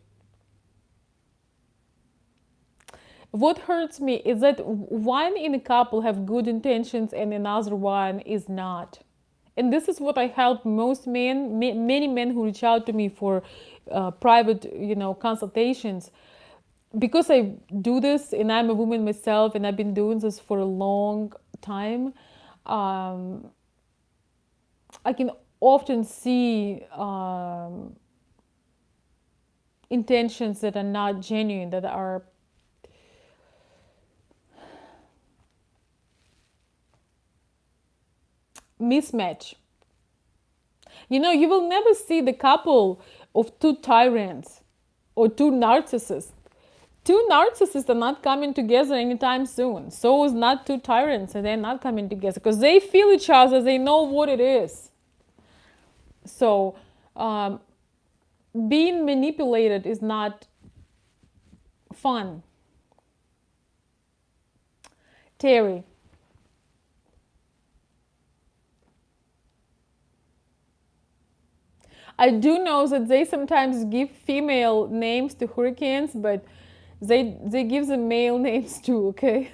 What hurts me is that one in a couple have good intentions and another one is not. And this is what I help most men, many men who reach out to me for private, consultations. Because I do this and I'm a woman myself and I've been doing this for a long time, I can often see intentions that are not genuine, that are mismatch. You will never see the couple of two tyrants or two narcissists. Two narcissists are not coming together anytime soon. So is not two tyrants, and they're not coming together because they feel each other. They know what it is. So being manipulated is not fun. Terry. I do know that they sometimes give female names to hurricanes, but they give them male names too, okay?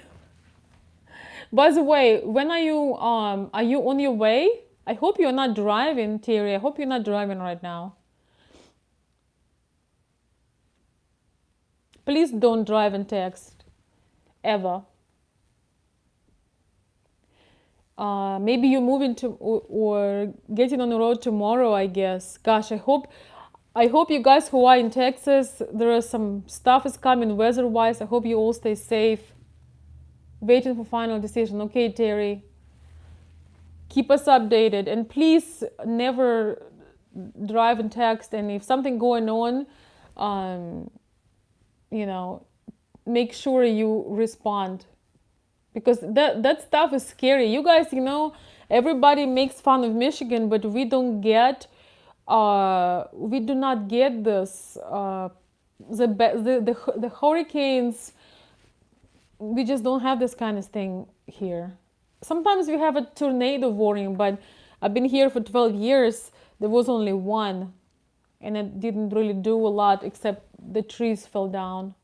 By the way, when are you on your way? I hope you're not driving, Terry. I hope you're not driving right now. Please don't drive and text, ever. Maybe you're moving to or getting on the road tomorrow, I guess. Gosh, I hope you guys who are in Texas, there are some stuff is coming weather-wise. I hope you all stay safe. Waiting for final decision. Okay, Terry. Keep us updated, and please never drive and text. And if something going on, um, you know, make sure you respond, because that stuff is scary. You guys, everybody makes fun of Michigan, but we don't get, we do not get this, the hurricanes. We just don't have this kind of thing here. Sometimes we have a tornado warning, but I've been here for 12 years. There was only one, and it didn't really do a lot except the trees fell down.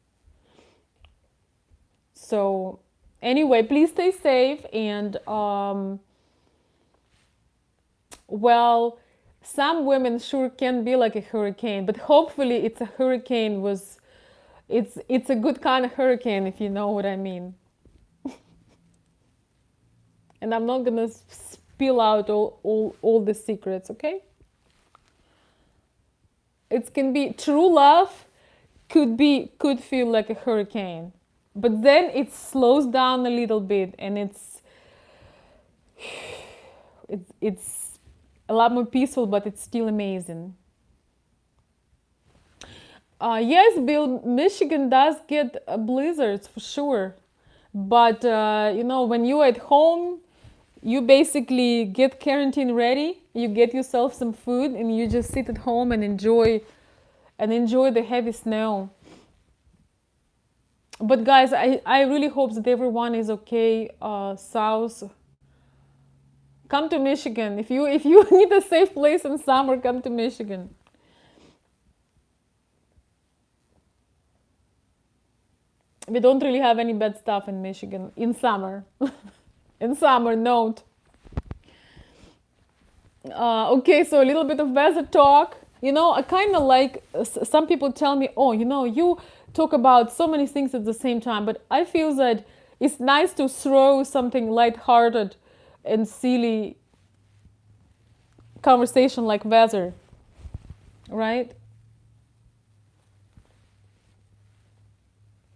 So anyway, please stay safe. And well, some women sure can be like a hurricane, but hopefully it's a hurricane was it's a good kind of hurricane, if you know what I mean. And I'm not gonna spill out all the secrets, okay? It can be true love, could feel like a hurricane, but then it slows down a little bit, and it's a lot more peaceful, but it's still amazing. Yes, Bill, Michigan does get blizzards for sure, but when you're at home, you basically get quarantine ready. You get yourself some food, and you just sit at home and enjoy the heavy snow. But guys, I really hope that everyone is okay. South, come to Michigan. If you need a safe place in summer, come to Michigan. We don't really have any bad stuff in Michigan in summer. In summer, note. Okay, so a little bit of weather talk. I kind of like, some people tell me, oh, you talk about so many things at the same time, but I feel that it's nice to throw something lighthearted and silly conversation like weather, right?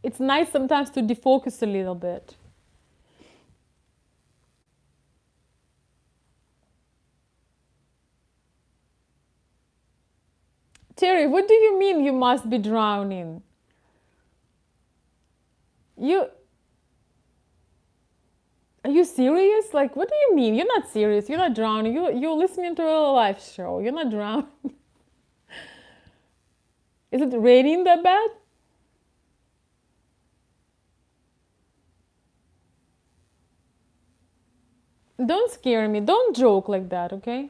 It's nice sometimes to defocus a little bit. Terry, what do you mean you must be drowning? You Are you serious? Like, what do you mean? You're not serious. You're not drowning. You're listening to a live show. You're not drowning. Is it raining that bad? Don't scare me. Don't joke like that, okay?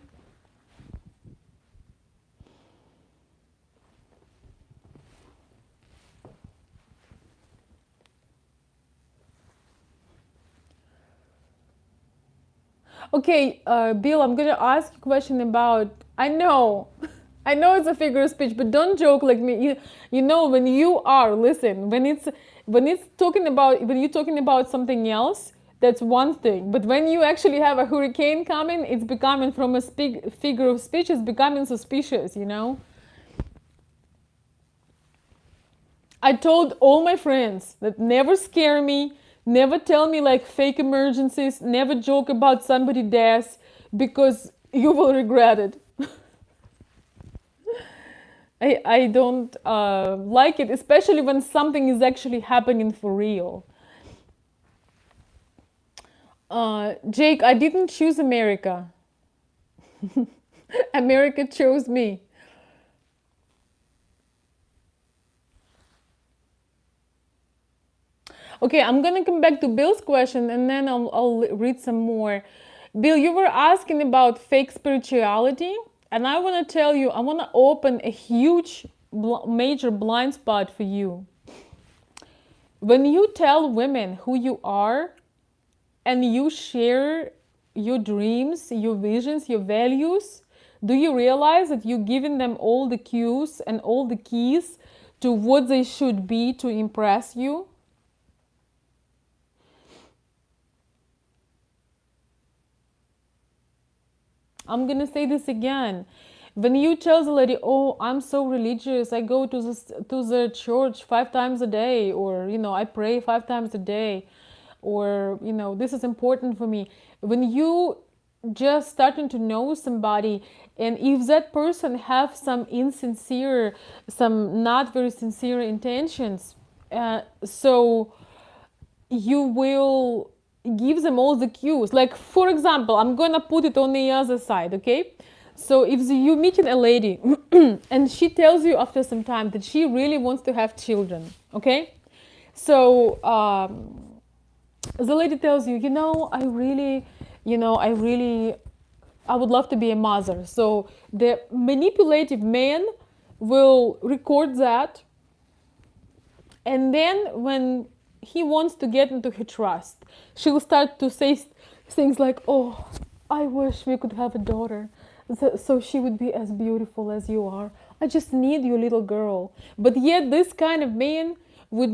Okay, Bill, I'm gonna ask you a question about. I know, I know it's a figure of speech, but don't joke like me. When you are listen, when you're talking about something else, that's one thing. But when you actually have a hurricane coming, it's becoming from a figure of speech. It's becoming suspicious. I told all my friends that never scare me, never tell me like fake emergencies, never joke about somebody's death because you will regret it. I don't like it, especially when something is actually happening for real. Jake, I didn't choose America. America chose me. Okay, I'm gonna come back to Bill's question and then I'll read some more. Bill, you were asking about fake spirituality, and I want to tell you, I want to open a huge, major blind spot for you. When you tell women who you are and you share your dreams, your visions, your values, do you realize that you're giving them all the cues and all the keys to what they should be to impress you? I'm gonna say this again. When you tell the lady, "Oh, I'm so religious. I go to the church 5 times a day, or I pray 5 times a day, or this is important for me." When you just starting to know somebody, and if that person have some insincere, some not very sincere intentions, so you will give them all the cues. Like, for example, I'm gonna put it on the other side, okay? So if you meeting a lady and she tells you after some time that she really wants to have children, okay? So the lady tells you, I would love to be a mother. So the manipulative man will record that, and then when he wants to get into her trust, she will start to say things like, "Oh, I wish we could have a daughter, so she would be as beautiful as you are. I just need you, little girl." But yet this kind of man would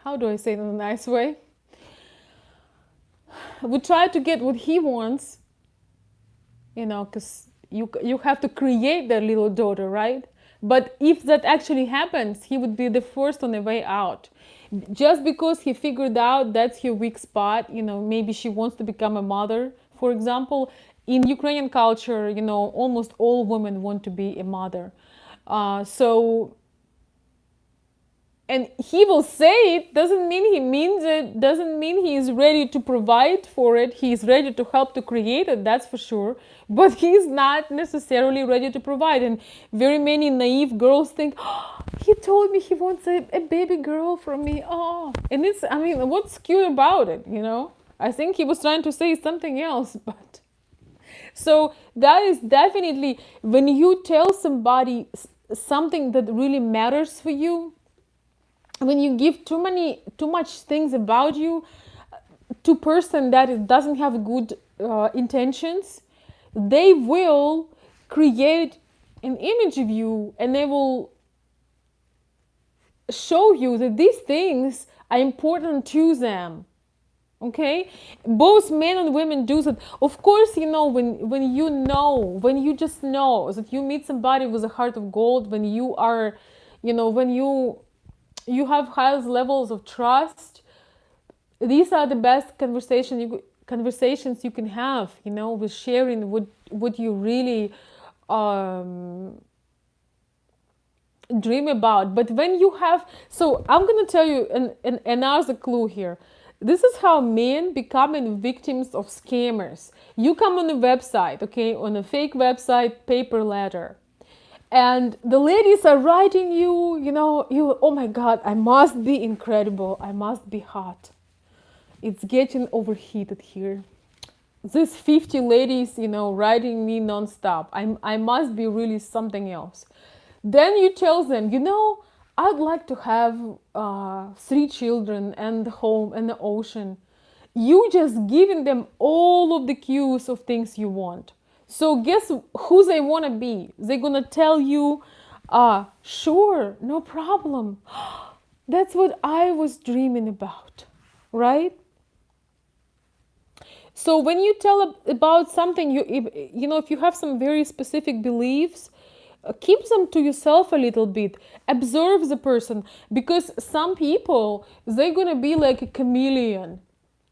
how do I say it in a nice way, would try to get what he wants, because you have to create that little daughter, right? But if that actually happens, he would be the first on the way out, just because he figured out that's her weak spot. Maybe she wants to become a mother, for example. In Ukrainian culture, almost all women want to be a mother. So, and he will say it, doesn't mean he means it, doesn't mean he is ready to provide for it. He is ready to help to create it, that's for sure, but he's not necessarily ready to provide. And very many naive girls think, "Oh, he told me he wants a baby girl from me." Oh, and what's cute about it? I think he was trying to say something else. But so that is definitely, when you tell somebody something that really matters for you, when you give too much things about you to person that doesn't have good intentions, they will create an image of you, and they will show you that these things are important to them. Okay, both men and women do that. Of course, when you just know that you meet somebody with a heart of gold, when you are, when you have highest levels of trust, these are the best conversations you can have, with sharing what you really dream about. But when you have, so I'm gonna tell you another clue here. This is how men becoming victims of scammers. You come on a website, okay, on a fake website, paper letter, and the ladies are writing you, "Oh my God, I must be incredible, I must be hot. It's getting overheated here. These 50 ladies, writing me nonstop. I must be really something else." Then you tell them, "I'd like to have 3 children and the home and the ocean." You just giving them all of the cues of things you want. So guess who they want to be? They're going to tell you, "Sure, no problem. That's what I was dreaming about," right? So when you tell about something, if you have some very specific beliefs, keep them to yourself a little bit. Observe the person, because some people, they're gonna be like a chameleon.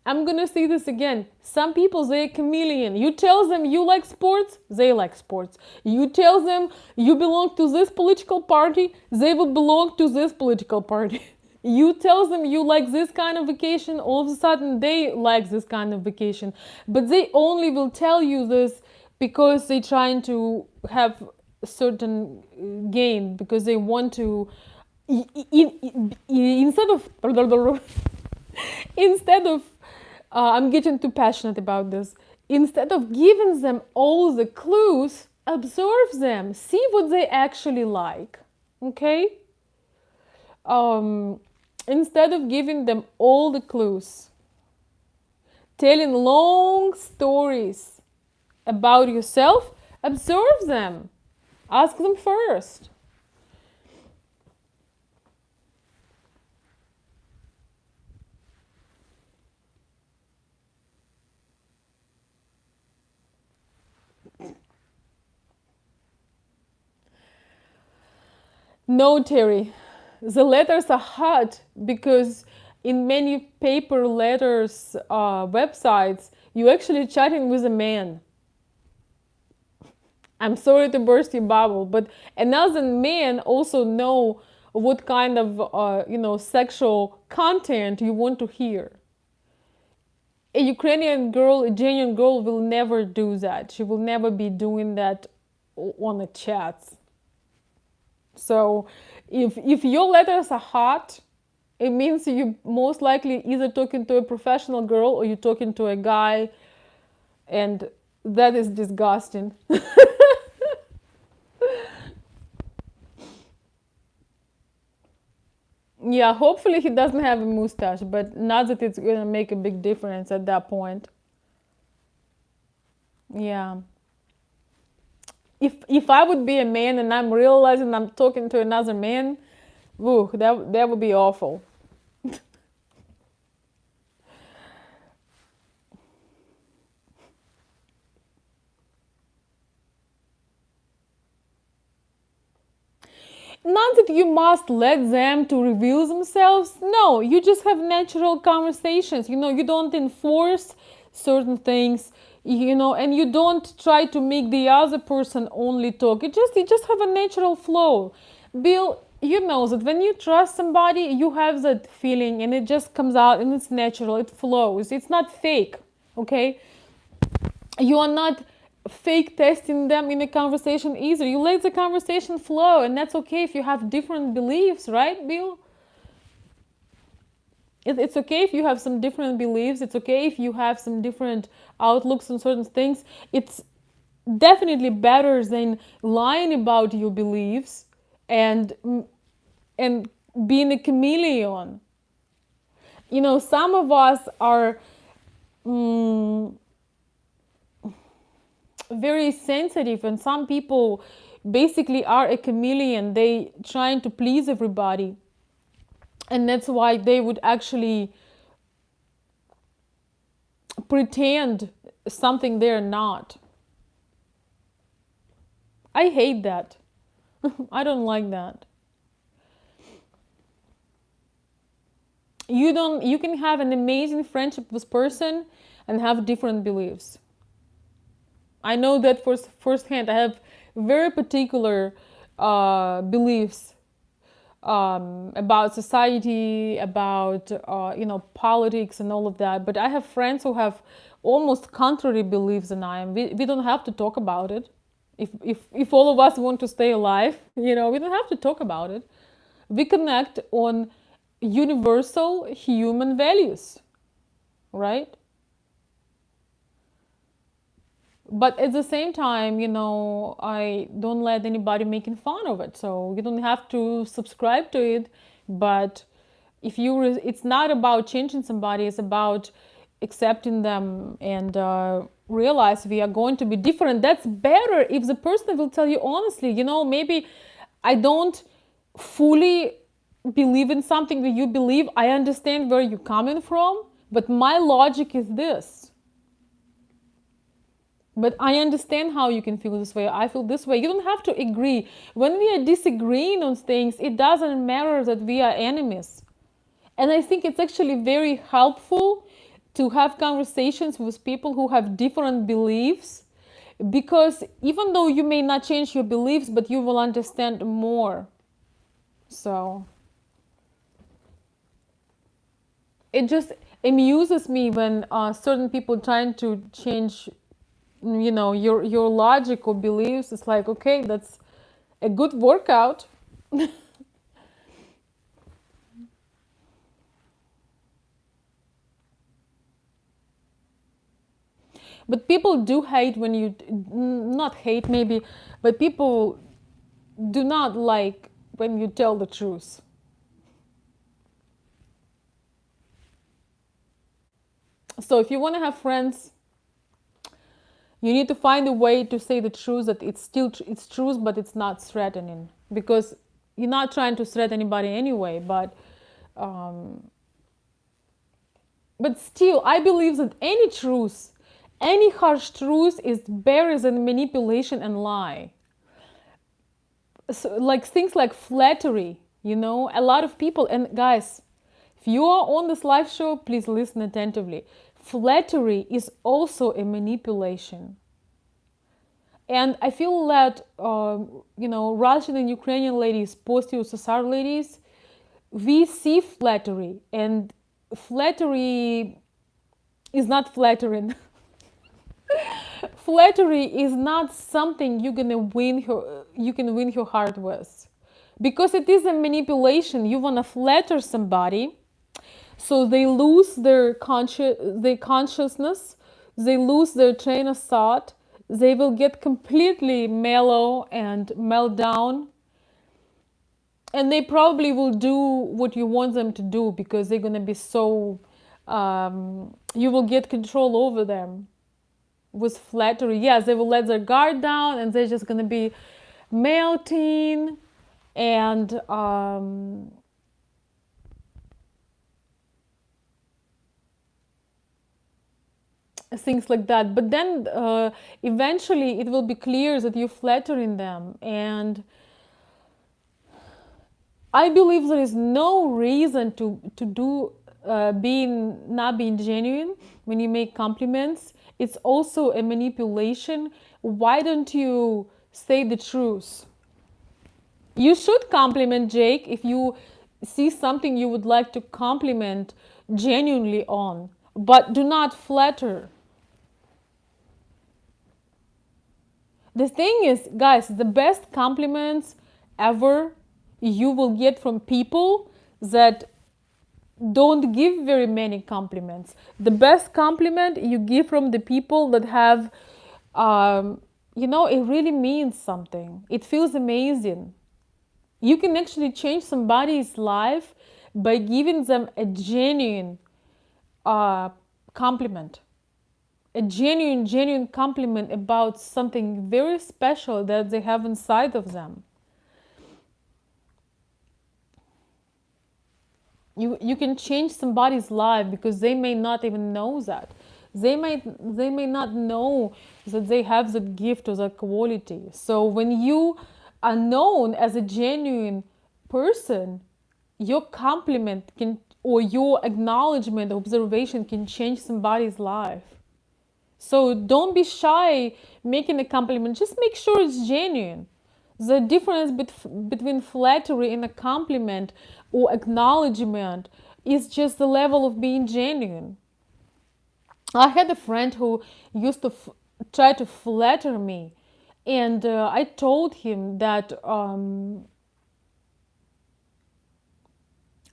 I'm gonna say this again. Some people, they're a chameleon. You tell them you like sports, they like sports. You tell them you belong to this political party, they will belong to this political party. You tell them you like this kind of vacation, all of a sudden they like this kind of vacation. But they only will tell you this because they're trying to have a certain gain, because they want to, instead of instead of I'm getting too passionate about this. Instead of giving them all the clues, observe them, see what they actually like. Okay? Instead of giving them all the clues, telling long stories about yourself, observe them. Ask them first. No, Terry, the letters are hot because in many paper letters websites, you actually chatting with a man. I'm sorry to burst your bubble, but another men also know what kind of sexual content you want to hear. A Ukrainian girl, a genuine girl, will never do that. She will never be doing that on the chats. So, if your letters are hot, it means you most likely either talking to a professional girl or you're talking to a guy, and that is disgusting. Yeah, hopefully he doesn't have a mustache, but not that it's gonna make a big difference at that point. Yeah. If I would be a man and I'm realizing I'm talking to another man, woo, that would be awful. Not that you must let them to reveal themselves. No, you just have natural conversations. You don't enforce certain things, and you don't try to make the other person only talk. You just have a natural flow. Bill, you know that when you trust somebody, you have that feeling and it just comes out and it's natural, it flows. It's not fake, okay? You are not fake testing them in a conversation either. You let the conversation flow, and that's okay if you have different beliefs, right, Bill? It's okay if you have some different beliefs. It's okay if you have some different outlooks on certain things. It's definitely better than lying about your beliefs and and being a chameleon. Some of us are very sensitive, and some people basically are a chameleon. They trying to please everybody, and that's why they would actually pretend something they're not. I hate that. I don't like that. You can have an amazing friendship with person and have different beliefs. I know that firsthand. I have very particular beliefs about society, about politics and all of that. But I have friends who have almost contrary beliefs than I am. We don't have to talk about it. If all of us want to stay alive, we don't have to talk about it. We connect on universal human values, right? But at the same time, I don't let anybody making fun of it. So you don't have to subscribe to it. But it's not about changing somebody. It's about accepting them and realize we are going to be different. That's better if the person will tell you honestly. Maybe I don't fully believe in something that you believe. I understand where you're coming from, but my logic is this. But I understand how you can feel this way. I feel this way. You don't have to agree. When we are disagreeing on things, it doesn't matter that we are enemies. And I think it's actually very helpful to have conversations with people who have different beliefs, because even though you may not change your beliefs, but you will understand more. So it just amuses me when certain people trying to change your logical beliefs. It's like, okay, that's a good workout. But people do hate when you, not hate maybe, but people do not like when you tell the truth. So if you want to have friends, you need to find a way to say the truth, that it's truth, but it's not threatening, because you're not trying to threaten anybody anyway. But still, I believe that any truth, any harsh truth is better than manipulation and lie. So, like things like flattery, a lot of people, and guys, if you are on this live show, please listen attentively. Flattery is also a manipulation. And I feel that, Russian and Ukrainian ladies, post-USSR ladies, we see flattery, and flattery is not flattering. Flattery is not something you can win her heart with, because it is a manipulation. You want to flatter somebody, so they lose their consciousness, they lose their train of thought, they will get completely mellow and melt down, and they probably will do what you want them to do, because they're going to be so you will get control over them with flattery. Yes, they will let their guard down, and they're just going to be melting and things like that. But then eventually it will be clear that you're flattering them, and I believe there is no reason to do being not being genuine when you make compliments. It's also a manipulation. Why don't you say the truth? You should compliment Jake if you see something you would like to compliment genuinely on, but do not flatter. The thing is, guys, the best compliments ever you will get from people that don't give very many compliments. The best compliment you give from the people that have, it really means something. It feels amazing. You can actually change somebody's life by giving them a genuine compliment. A genuine compliment about something very special that they have inside of them. You can change somebody's life because they may not even know that. They may not know that they have the gift or the quality. So when you are known as a genuine person, your compliment can, or your acknowledgement, observation can change somebody's life. So don't be shy making a compliment. Just make sure it's genuine. The difference between flattery and a compliment or acknowledgement is just the level of being genuine. I had a friend who used to try to flatter me, and I told him that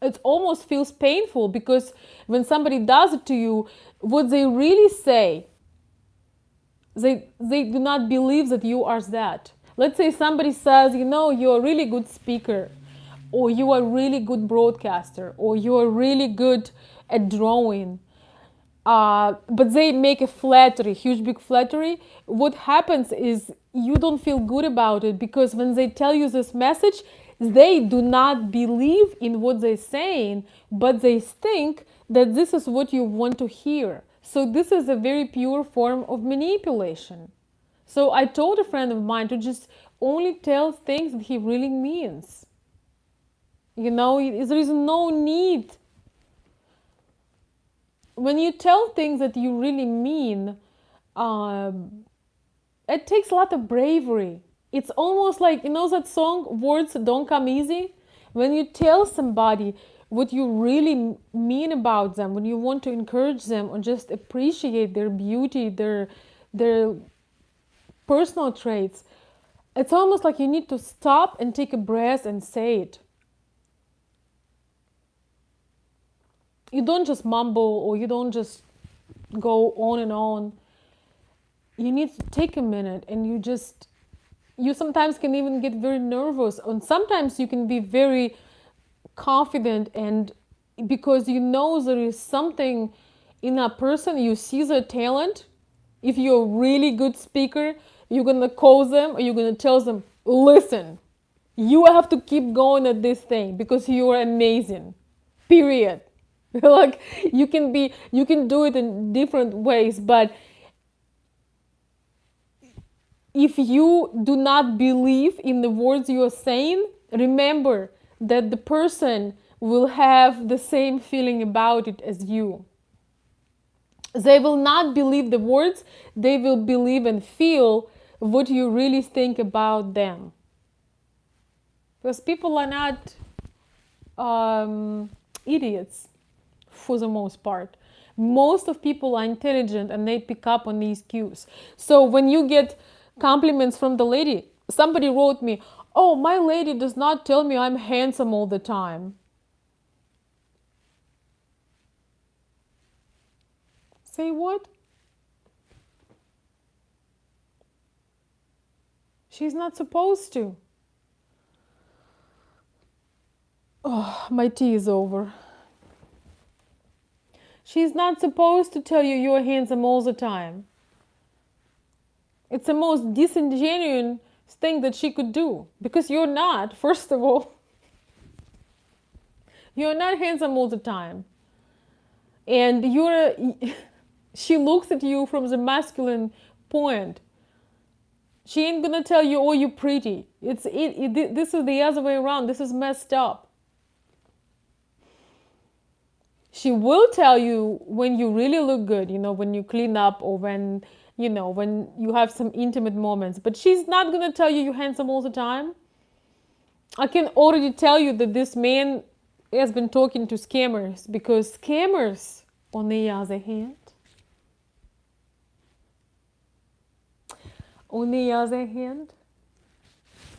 it almost feels painful, because when somebody does it to you, what they really say, they do not believe that you are that. Let's say somebody says, you're a really good speaker, or you are a really good broadcaster, or you are really good at drawing. But they make a flattery, huge big flattery. What happens is you don't feel good about it, because when they tell you this message, they do not believe in what they're saying, but they think that this is what you want to hear. So this is a very pure form of manipulation. So I told a friend of mine to just only tell things that he really means. There is no need. When you tell things that you really mean, it takes a lot of bravery. It's almost like, that song, Words Don't Come Easy? When you tell somebody what you really mean about them, when you want to encourage them or just appreciate their beauty, their personal traits, it's almost like you need to stop and take a breath and say it. You don't just mumble, or you don't just go on and on. You need to take a minute, and you sometimes can even get very nervous, and sometimes you can be very confident, and because there is something in a person, you see their talent. If you're a really good speaker, you're gonna call them, or you're gonna tell them, listen, you have to keep going at this thing because you are amazing, period. Like, you can do it in different ways, but if you do not believe in the words you are saying, remember that the person will have the same feeling about it as you. They will not believe the words, they will believe and feel what you really think about them. Because people are not idiots for the most part. Most of people are intelligent and they pick up on these cues. So when you get compliments from the lady, somebody wrote me, "Oh, my lady does not tell me I'm handsome all the time." Say what? She's not supposed to. Oh, my tea is over. She's not supposed to tell you you're handsome all the time. It's the most disingenuous thing that she could do, because you're not, first of all. You're not handsome all the time. And she looks at you from the masculine point. She ain't gonna tell you, "Oh, you're pretty." This is the other way around. This is messed up. She will tell you when you really look good, when you clean up, or when you have some intimate moments. But she's not gonna tell you you're handsome all the time. I can already tell you that this man has been talking to scammers, because scammers, on the other hand,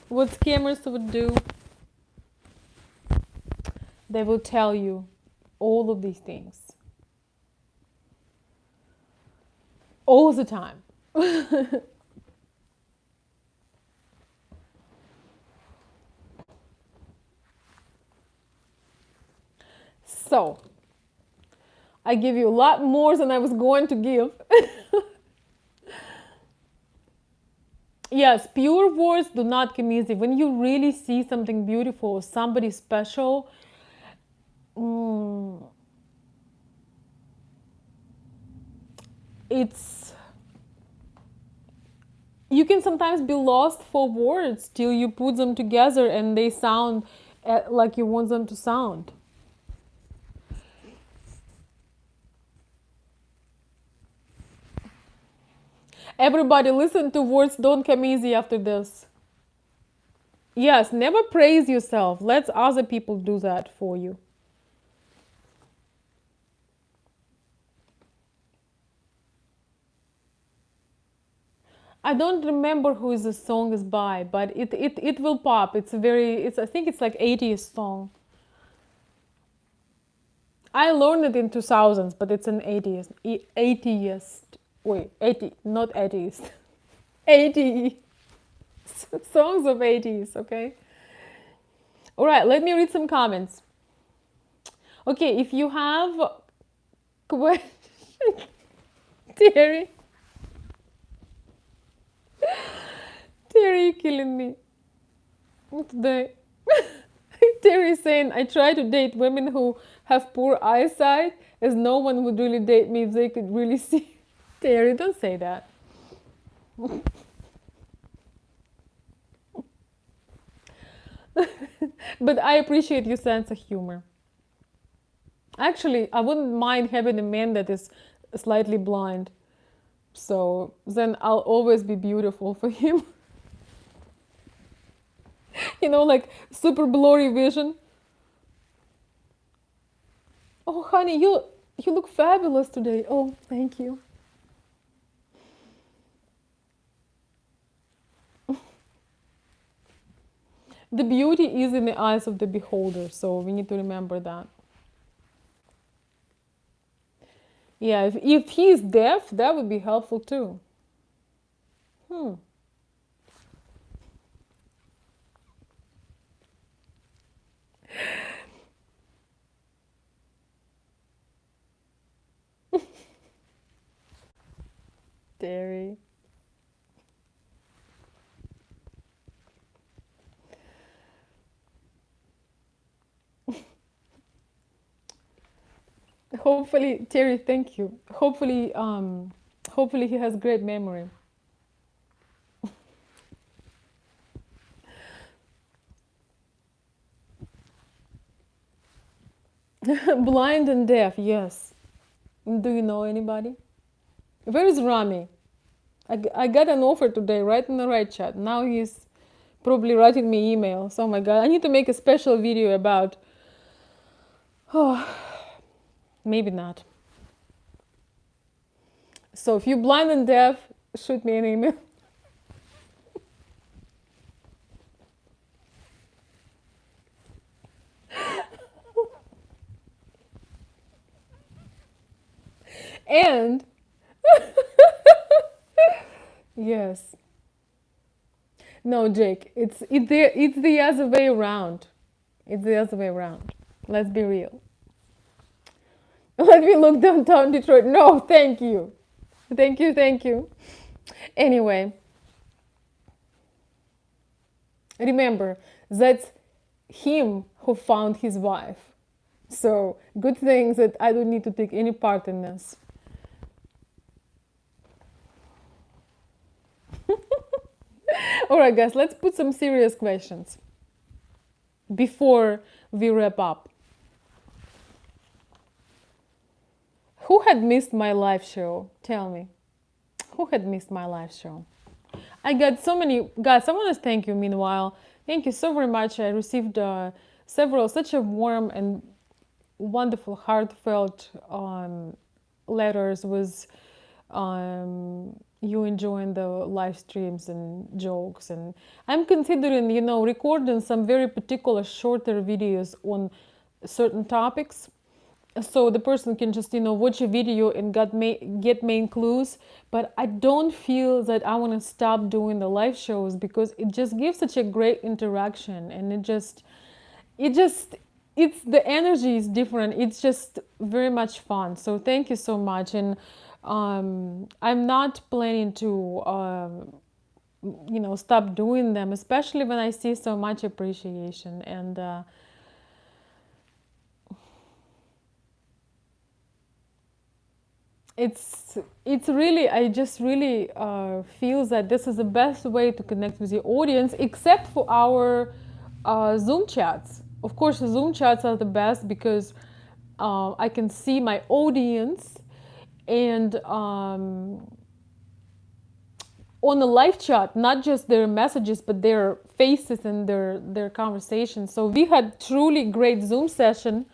what scammers would do, they will tell you all of these things all the time. So, I give you a lot more than I was going to give. Yes, pure words do not come easy. When you really see something beautiful or somebody special, you can sometimes be lost for words till you put them together and they sound like you want them to sound. Everybody listen to words don't come easy after this. Yes, never praise yourself. Let other people do that for you. I don't remember who the song is by, but it will pop. I think it's like 80s song. I learned it in 2000s, but it's an 80s. Wait, 80, not 80s. 80 songs of 80s, okay? All right, let me read some comments. Okay, if you have question, Terry, you're killing me today. Terry is saying, "I try to date women who have poor eyesight, as no one would really date me if they could really see." Terry, don't say that. But I appreciate your sense of humor. Actually, I wouldn't mind having a man that is slightly blind. So then I'll always be beautiful for him. Like super blurry vision. "Oh, honey, you look fabulous today." "Oh, thank you." The beauty is in the eyes of the beholder, so we need to remember that. Yeah, if he's deaf, that would be helpful too. Terry. Hopefully, Terry, thank you. Hopefully he has great memory. Blind and deaf, yes. Do you know anybody? Where is Rami? I got an offer today, right in the right chat. Now he's probably writing me emails. Oh my god, I need to make a special video about. Oh, maybe not. So if you're blind and deaf, shoot me an email. And yes, no, Jake, it's the other way around. It's the other way around. Let's be real. Let me look downtown Detroit. No, thank you. Thank you, thank you. Anyway, remember, that's him who found his wife. So, good thing that I don't need to take any part in this. All right, guys, let's put some serious questions before we wrap up. Who had missed my live show? Tell me. Who had missed my live show? I got so many. Guys, I want to thank you meanwhile. Thank you so very much. I received such a warm and wonderful, heartfelt letters with you enjoying the live streams and jokes. And I'm considering, recording some very particular shorter videos on certain topics, so the person can just watch a video and get main clues. But I don't feel that I want to stop doing the live shows, because it just gives such a great interaction, and it's the energy is different. It's just very much fun. So thank you so much. And I'm not planning to stop doing them, especially when I see so much appreciation. And it's really, I just really feel that this is the best way to connect with the audience, except for our Zoom chats. Of course, Zoom chats are the best, because I can see my audience, and on the live chat, not just their messages, but their faces and their conversations. So we had truly great Zoom session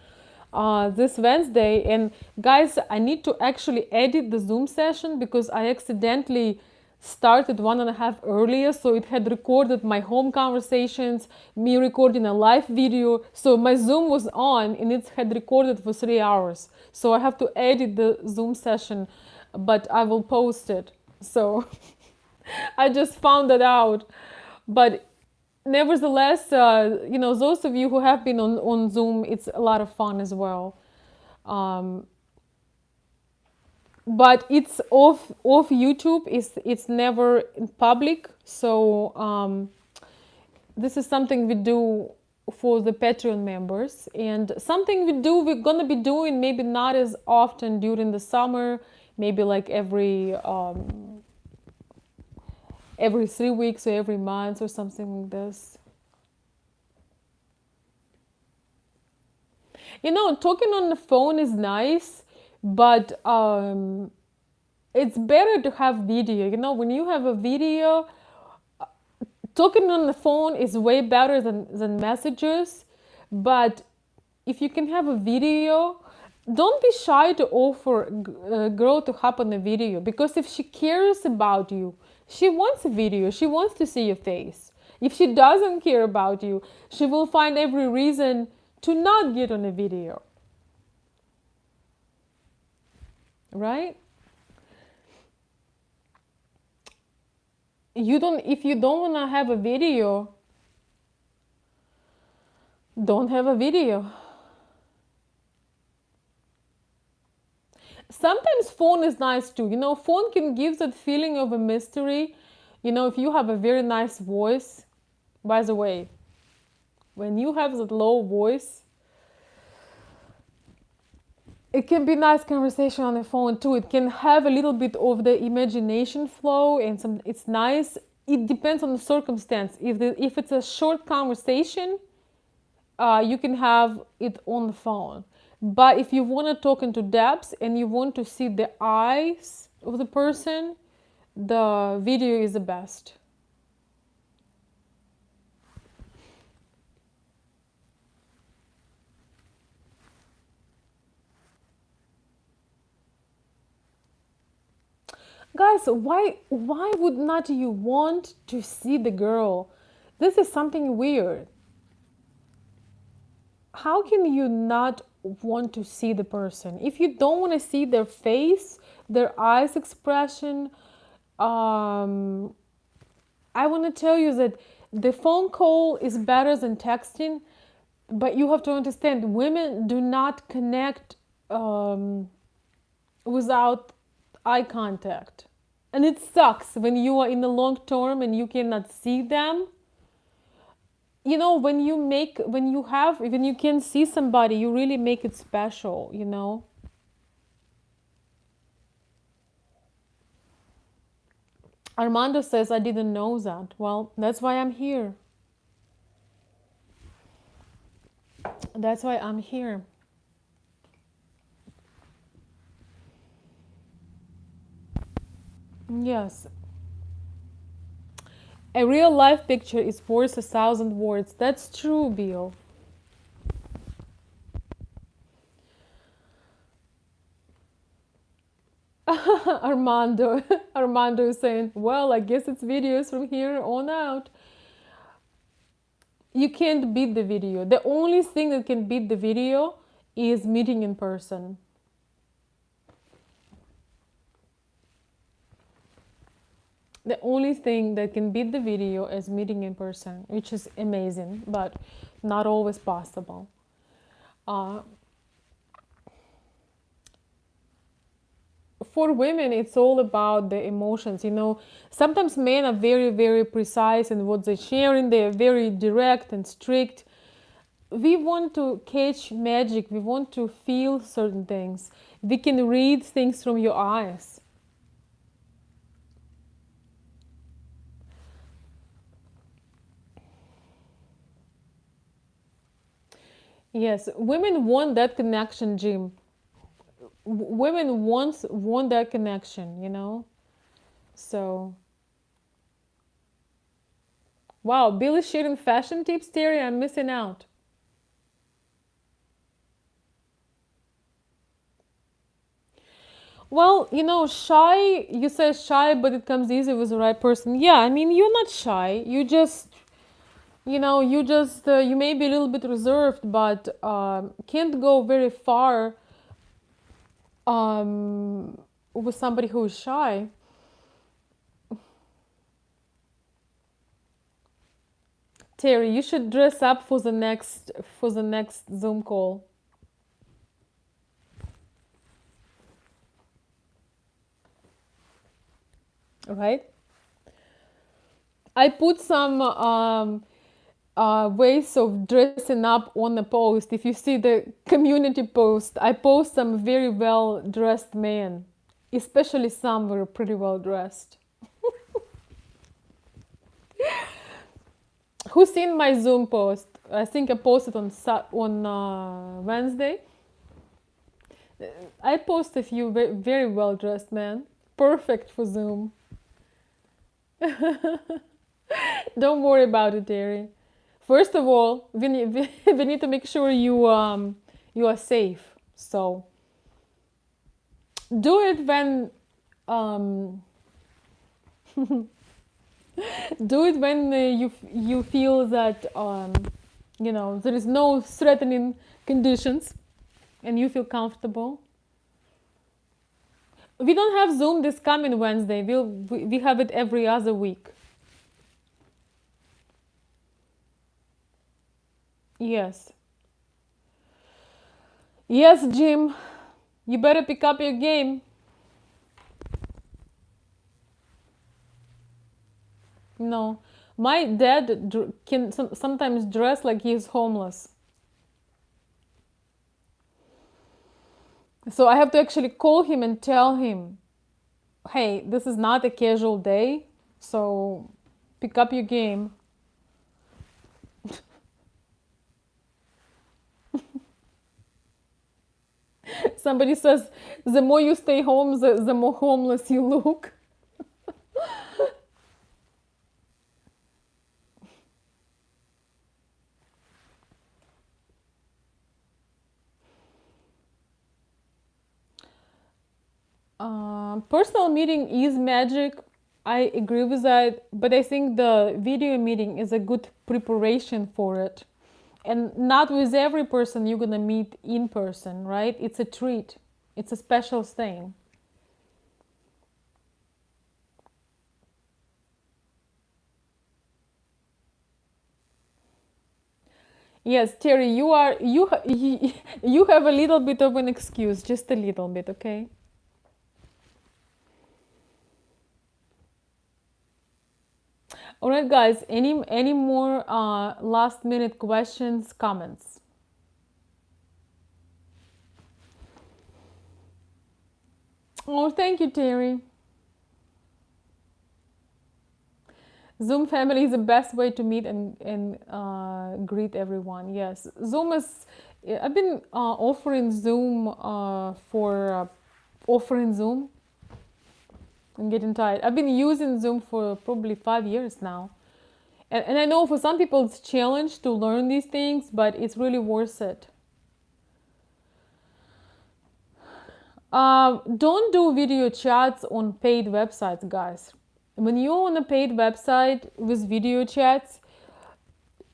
this Wednesday. And guys, I need to actually edit the Zoom session, because I accidentally started 1.5 earlier, so it had recorded my home conversations, me recording a live video. So my Zoom was on and it had recorded for 3 hours. So I have to edit the Zoom session, but I will post it. So I just found that out. But nevertheless, those of you who have been on Zoom, it's a lot of fun as well. But it's off YouTube. It's never in public. So this is something we do for the Patreon members, and something we're gonna be doing maybe not as often during the summer, maybe like every 3 weeks or every month or something like this. Talking on the phone is nice, but it's better to have video. When you have a video, talking on the phone is way better than messages. But if you can have a video, don't be shy to offer a girl to hop on a video, because if she cares about you, she wants a video. She wants to see your face. If she doesn't care about you, she will find every reason to not get on a video. Right? If you don't want to have a video, don't have a video. Sometimes phone is nice too. Phone can give that feeling of a mystery. If you have a very nice voice, by the way, when you have that low voice, it can be nice conversation on the phone too. It can have a little bit of the imagination flow, and it's nice. It depends on the circumstance. If it's a short conversation, you can have it on the phone. But if you want to talk into depth and you want to see the eyes of the person, the video is the best. Guys, why would not you want to see the girl? This is something weird. How can you not want to see the person? If you don't want to see their face, their eyes expression, I want to tell you that the phone call is better than texting, but you have to understand women do not connect without eye contact. And it sucks when you are in the long term and you cannot see them. You know, when you can see somebody, you really make it special, you know. Armando says, I didn't know that. Well, that's why I'm here. That's why I'm here. Yes. A real life picture is worth 1,000 words. That's true, Bill. Armando. Armando is saying, well, I guess it's videos from here on out. You can't beat the video. The only thing that can beat the video is meeting in person. The only thing that can beat the video is meeting in person, which is amazing, but not always possible. For women, it's all about the emotions. You know, sometimes men are very, very precise in what they're sharing. They're very direct and strict. We want to catch magic. We want to feel certain things. We can read things from your eyes. Yes, women want that connection, Jim. Women want that connection, you know. So, wow, Billy sharing fashion tips, Terry. I'm missing out. Well, you know, shy. You say shy, but it comes easy with the right person. Yeah, I mean, you're not shy. You just, you may be a little bit reserved, but can't go very far with somebody who is shy. Terry, you should dress up for the next Zoom call. Right? I put some ways of dressing up on the post. If you see the community post, I post some very well dressed men, especially some were pretty well dressed. Who's seen my Zoom post? I think I posted on Wednesday. I post a few very well dressed men, perfect for Zoom. Don't worry about it, Terry. First of all, we need to make sure you are safe. So do it when um, do it when you feel that there is no threatening conditions and you feel comfortable. We don't have Zoom this coming Wednesday. We have it every other week. Yes. Yes, Jim. You better pick up your game. No. My dad can sometimes dress like he's homeless. So I have to actually call him and tell him, hey, this is not a casual day, so pick up your game. Somebody says, the more you stay home, the more homeless you look. Personal meeting is magic. I agree with that, but I think the video meeting is a good preparation for it. And not with every person you're gonna meet in person, right? It's a treat, it's a special thing. Yes, Terry, you have a little bit of an excuse, just a little bit, okay? All right, guys. Any more last minute questions, comments? Oh, thank you, Terry. Zoom family is the best way to meet and greet everyone. Yes, Zoom is. I've been offering Zoom for offering Zoom. I'm getting tired. I've been using Zoom for probably 5 years now. And I know for some people it's a challenge to learn these things, but it's really worth it. Don't do video chats on paid websites, guys. When you're on a paid website with video chats,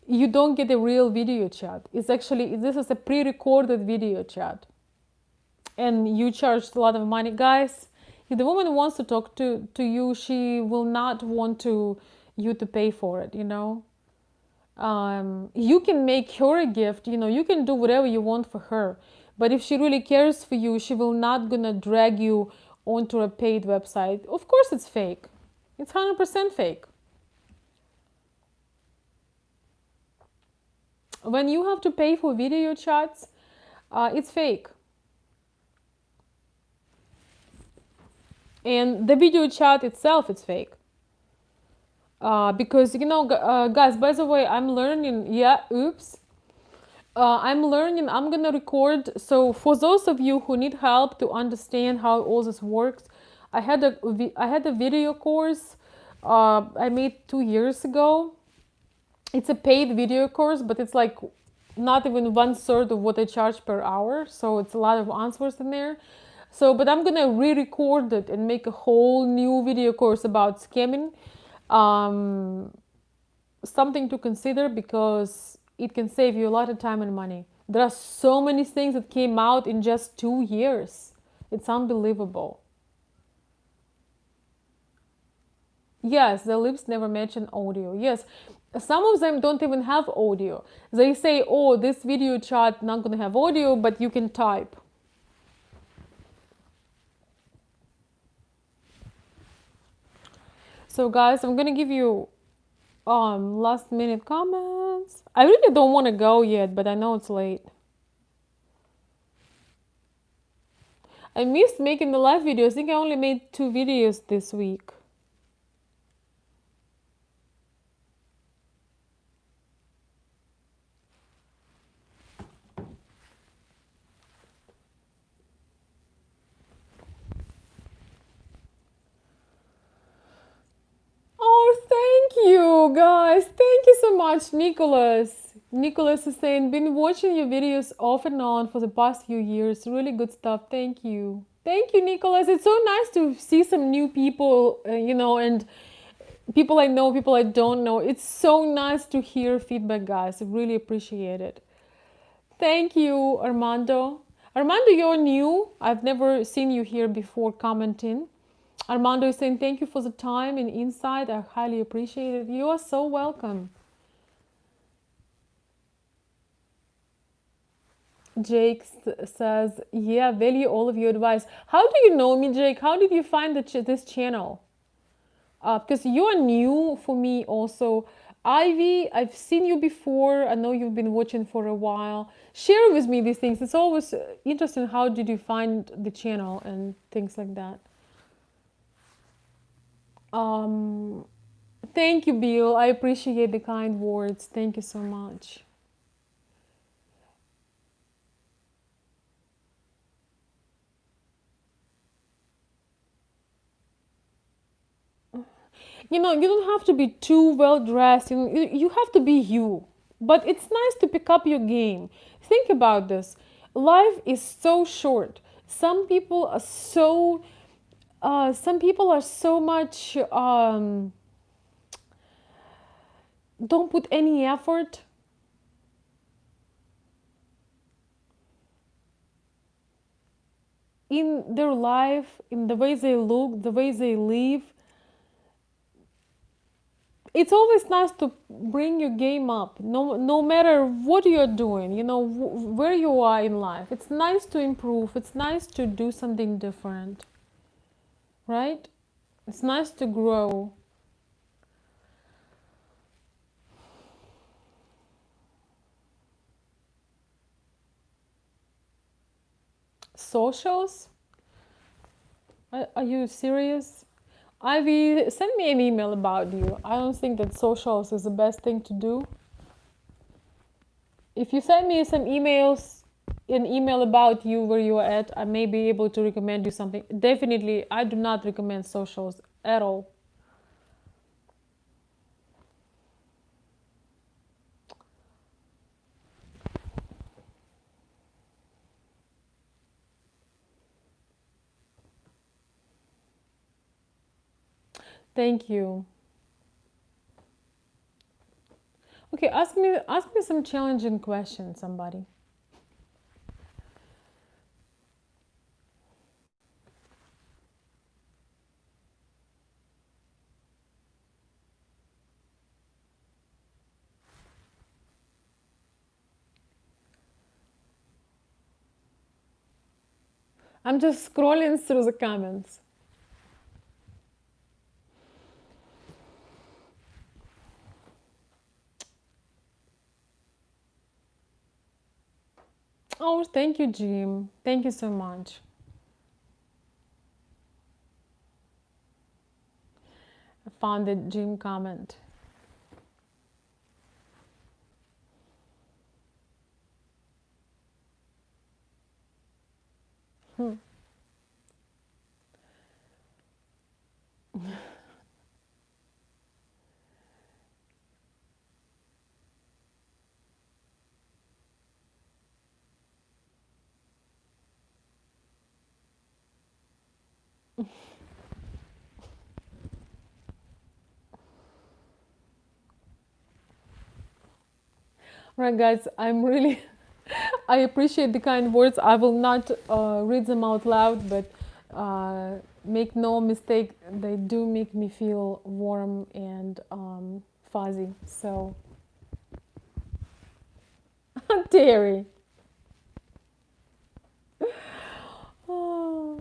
you don't get a real video chat. It's actually, this is a pre-recorded video chat. And you charge a lot of money. Guys, if the woman wants to talk to you, she will not want you to pay for it, you know? You can make her a gift, you know, you can do whatever you want for her. But if she really cares for you, she will not gonna drag you onto a paid website. Of course it's fake. It's 100% fake. When you have to pay for video chats, it's fake. And the video chat itself is fake. Because, you know, guys, by the way, I'm learning. Yeah, oops. I'm learning. I'm gonna record. So for those of you who need help to understand how all this works, I had a video course I made 2 years ago. It's a paid video course, but it's like not even 1/3 of what I charge per hour. So it's a lot of answers in there. So, but I'm gonna re-record it and make a whole new video course about scamming. Um, Something to consider because it can save you a lot of time and money. There are so many things that came out in just 2 years. It's unbelievable. Yes, the lips never mention audio. Yes, some of them don't even have audio. They say, oh, this video chat not gonna have audio, but you can type. So guys, I'm gonna give you last minute comments. I really don't want to go yet, but I know it's late. I missed making the live videos. I think I only made 2 videos this week. Oh, thank you, guys. Thank you so much, Nicholas. Nicholas is saying, been watching your videos off and on for the past few years. Really good stuff. Thank you. Thank you, Nicholas. It's so nice to see some new people, you know, and people I know, people I don't know. It's so nice to hear feedback, guys. I really appreciate it. Thank you, Armando. Armando, you're new. I've never seen you here before commenting. Armando is saying thank you for the time and insight. I highly appreciate it. You are so welcome. Jake says, yeah, value all of your advice. How do you know me, Jake? How did you find this channel? Because you are new for me also. Ivy, I've seen you before. I know you've been watching for a while. Share with me these things. It's always interesting. How did you find the channel and things like that? Um, Thank you, Bill. I appreciate the kind words. Thank you so much. You don't have to be too well dressed. You have to be you. But it's nice to pick up your game. Think about this. Life is so short. Some people are so much, don't put any effort in their life, in the way they look, the way they live. It's always nice to bring your game up, no matter what you're doing, where you are in life. It's nice to improve, it's nice to do something different, right? It's nice to grow. Socials? Are you serious? Ivy, send me an email about you. I don't think that socials is the best thing to do. If you send me an email about you, where you're at, I may be able to recommend you something. Definitely, I do not recommend socials at all. Thank you. Okay, ask me some challenging questions, somebody. I'm just scrolling through the comments. Oh, thank you, Jim. Thank you so much. I found the Jim comment. Right, guys, I'm really, I appreciate the kind words. I will not read them out loud, but make no mistake, they do make me feel warm and fuzzy. So, Terry. Oh.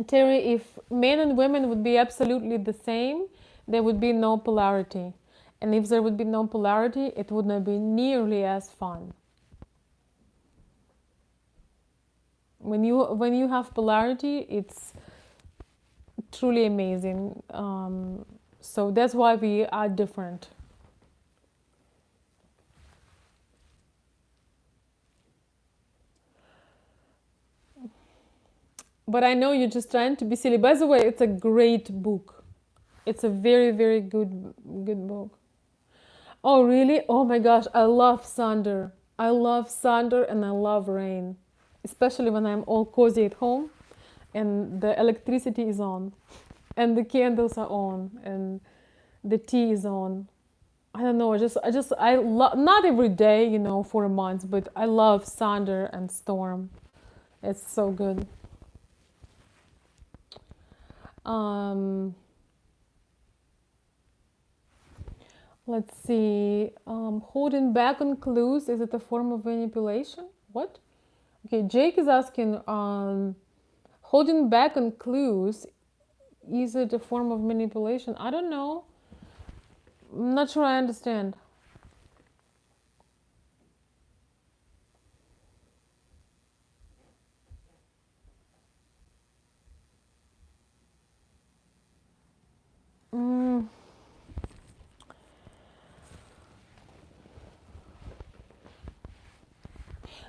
Terry, if men and women would be absolutely the same, there would be no polarity. And if there would be no polarity, it would not be nearly as fun. When you have polarity, it's truly amazing. So that's why we are different. But I know you're just trying to be silly. By the way, it's a great book. It's a very, very good book. Oh, really? Oh my gosh, I love thunder. I love thunder and I love rain, especially when I'm all cozy at home and the electricity is on and the candles are on and the tea is on. I don't know. Not every day, for a month, but I love thunder and storm. It's so good. Um, let's see. Holding back on clues, is it a form of manipulation? What? Okay, Jake is asking, holding back on clues, is it a form of manipulation? I don't know. I'm not sure I understand. Mm,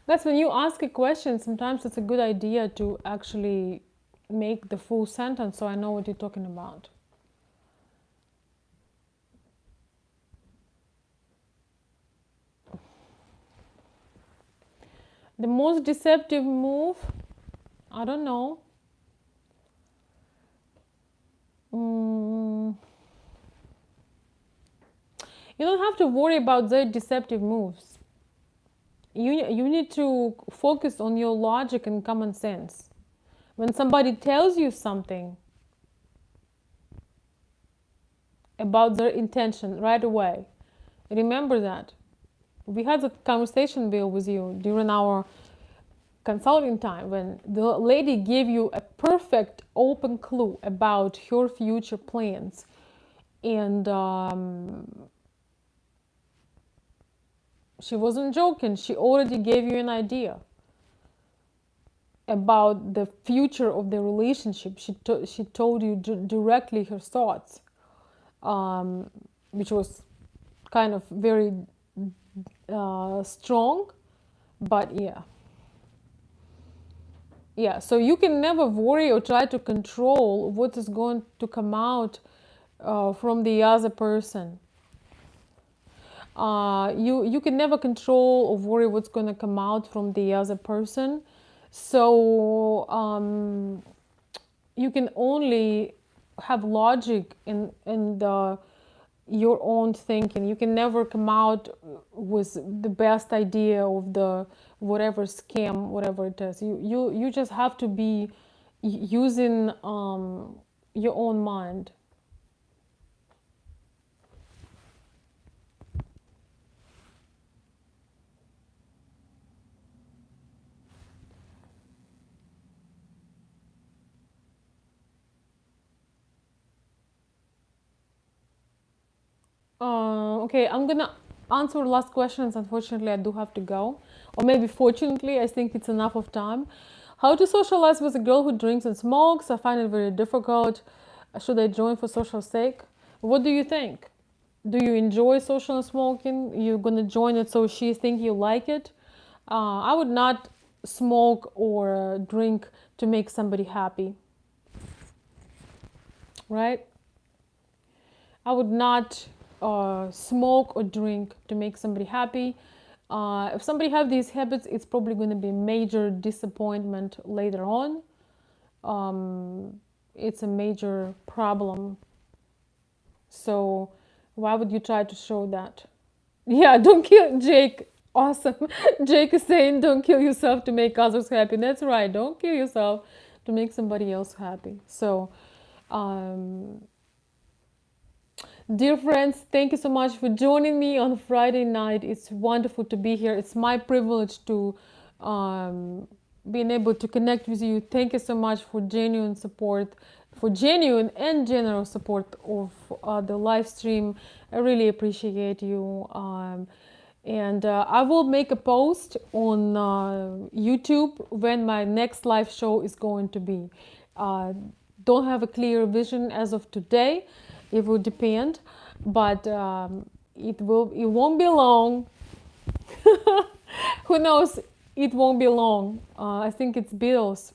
That's when you ask a question, sometimes it's a good idea to actually make the full sentence so I know what you're talking about. The most deceptive move? I don't know. Mm, you don't have to worry about their deceptive moves. You need to focus on your logic and common sense. When somebody tells you something about their intention right away, remember that. We had that conversation, Bill, with you during our consulting time when the lady gave you a perfect open clue about her future plans, and she wasn't joking. She already gave you an idea about the future of the relationship. She told you directly her thoughts, which was kind of very strong, but yeah. So you can never worry or try to control what is going to come out from the other person. You can never control or worry what's going to come out from the other person. So you can only have logic in your own thinking. You can never come out with the best idea of the whatever scam, whatever it is. You just have to be using your own mind. Okay, I'm gonna answer last questions. Unfortunately, I do have to go. Or maybe fortunately, I think it's enough of time. How to socialize with a girl who drinks and smokes? I find it very difficult. Should I join for social sake? What do you think? Do you enjoy social smoking? You're gonna join it so she think you like it? I would not smoke or drink to make somebody happy, right? I would not smoke or drink to make somebody happy. If somebody have these habits, it's probably going to be a major disappointment later on. It's a major problem. So why would you try to show that? Yeah, don't kill Jake. Awesome. Jake is saying don't kill yourself to make others happy. That's right. Don't kill yourself to make somebody else happy. So dear friends, thank you so much for joining me on Friday night. It's wonderful to be here. It's my privilege to being able to connect with you. Thank you so much for genuine support, for genuine and generous support of the live stream. I really appreciate you. And I will make a post on YouTube when my next live show is going to be. Don't have a clear vision as of today. It will depend, but it won't be long. Who knows? It won't be long. I think it's bills.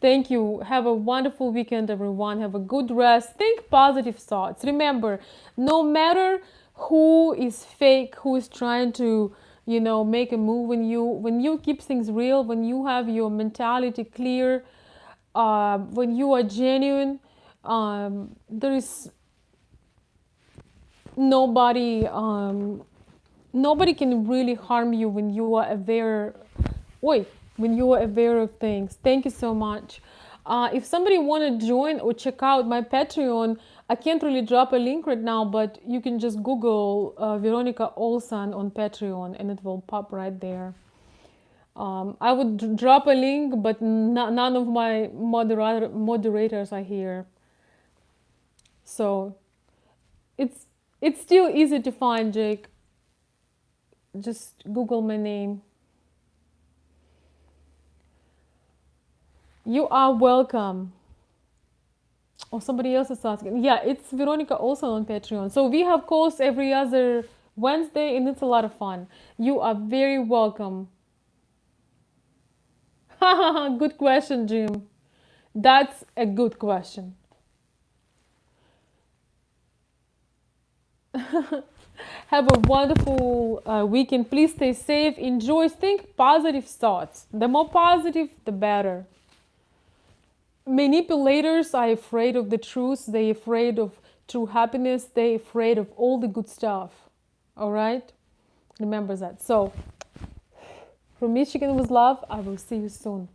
Thank you. Have a wonderful weekend, everyone. Have a good rest. Think positive thoughts. Remember, no matter who is fake, who is trying to, make a move, when you keep things real, when you have your mentality clear, when you are genuine, there is nobody can really harm you when you are aware. When you are aware of things. Thank you so much. If somebody want to join or check out my Patreon, I can't really drop a link right now, but you can just Google Veronica Olson on Patreon and it will pop right there. I would drop a link, but none of my moderators are here. So it's still easy to find, Jake. Just Google my name. You are welcome. Oh, somebody else is asking. Yeah, it's Veronica also on Patreon. So we have calls every other Wednesday, and it's a lot of fun. You are very welcome. Good question, Jim. That's a good question. Have a wonderful weekend. Please stay safe. Enjoy. Think positive thoughts. The more positive, the better. Manipulators are afraid of the truth. They're afraid of true happiness. They're afraid of all the good stuff. All right? Remember that. So, from Michigan with love, I will see you soon.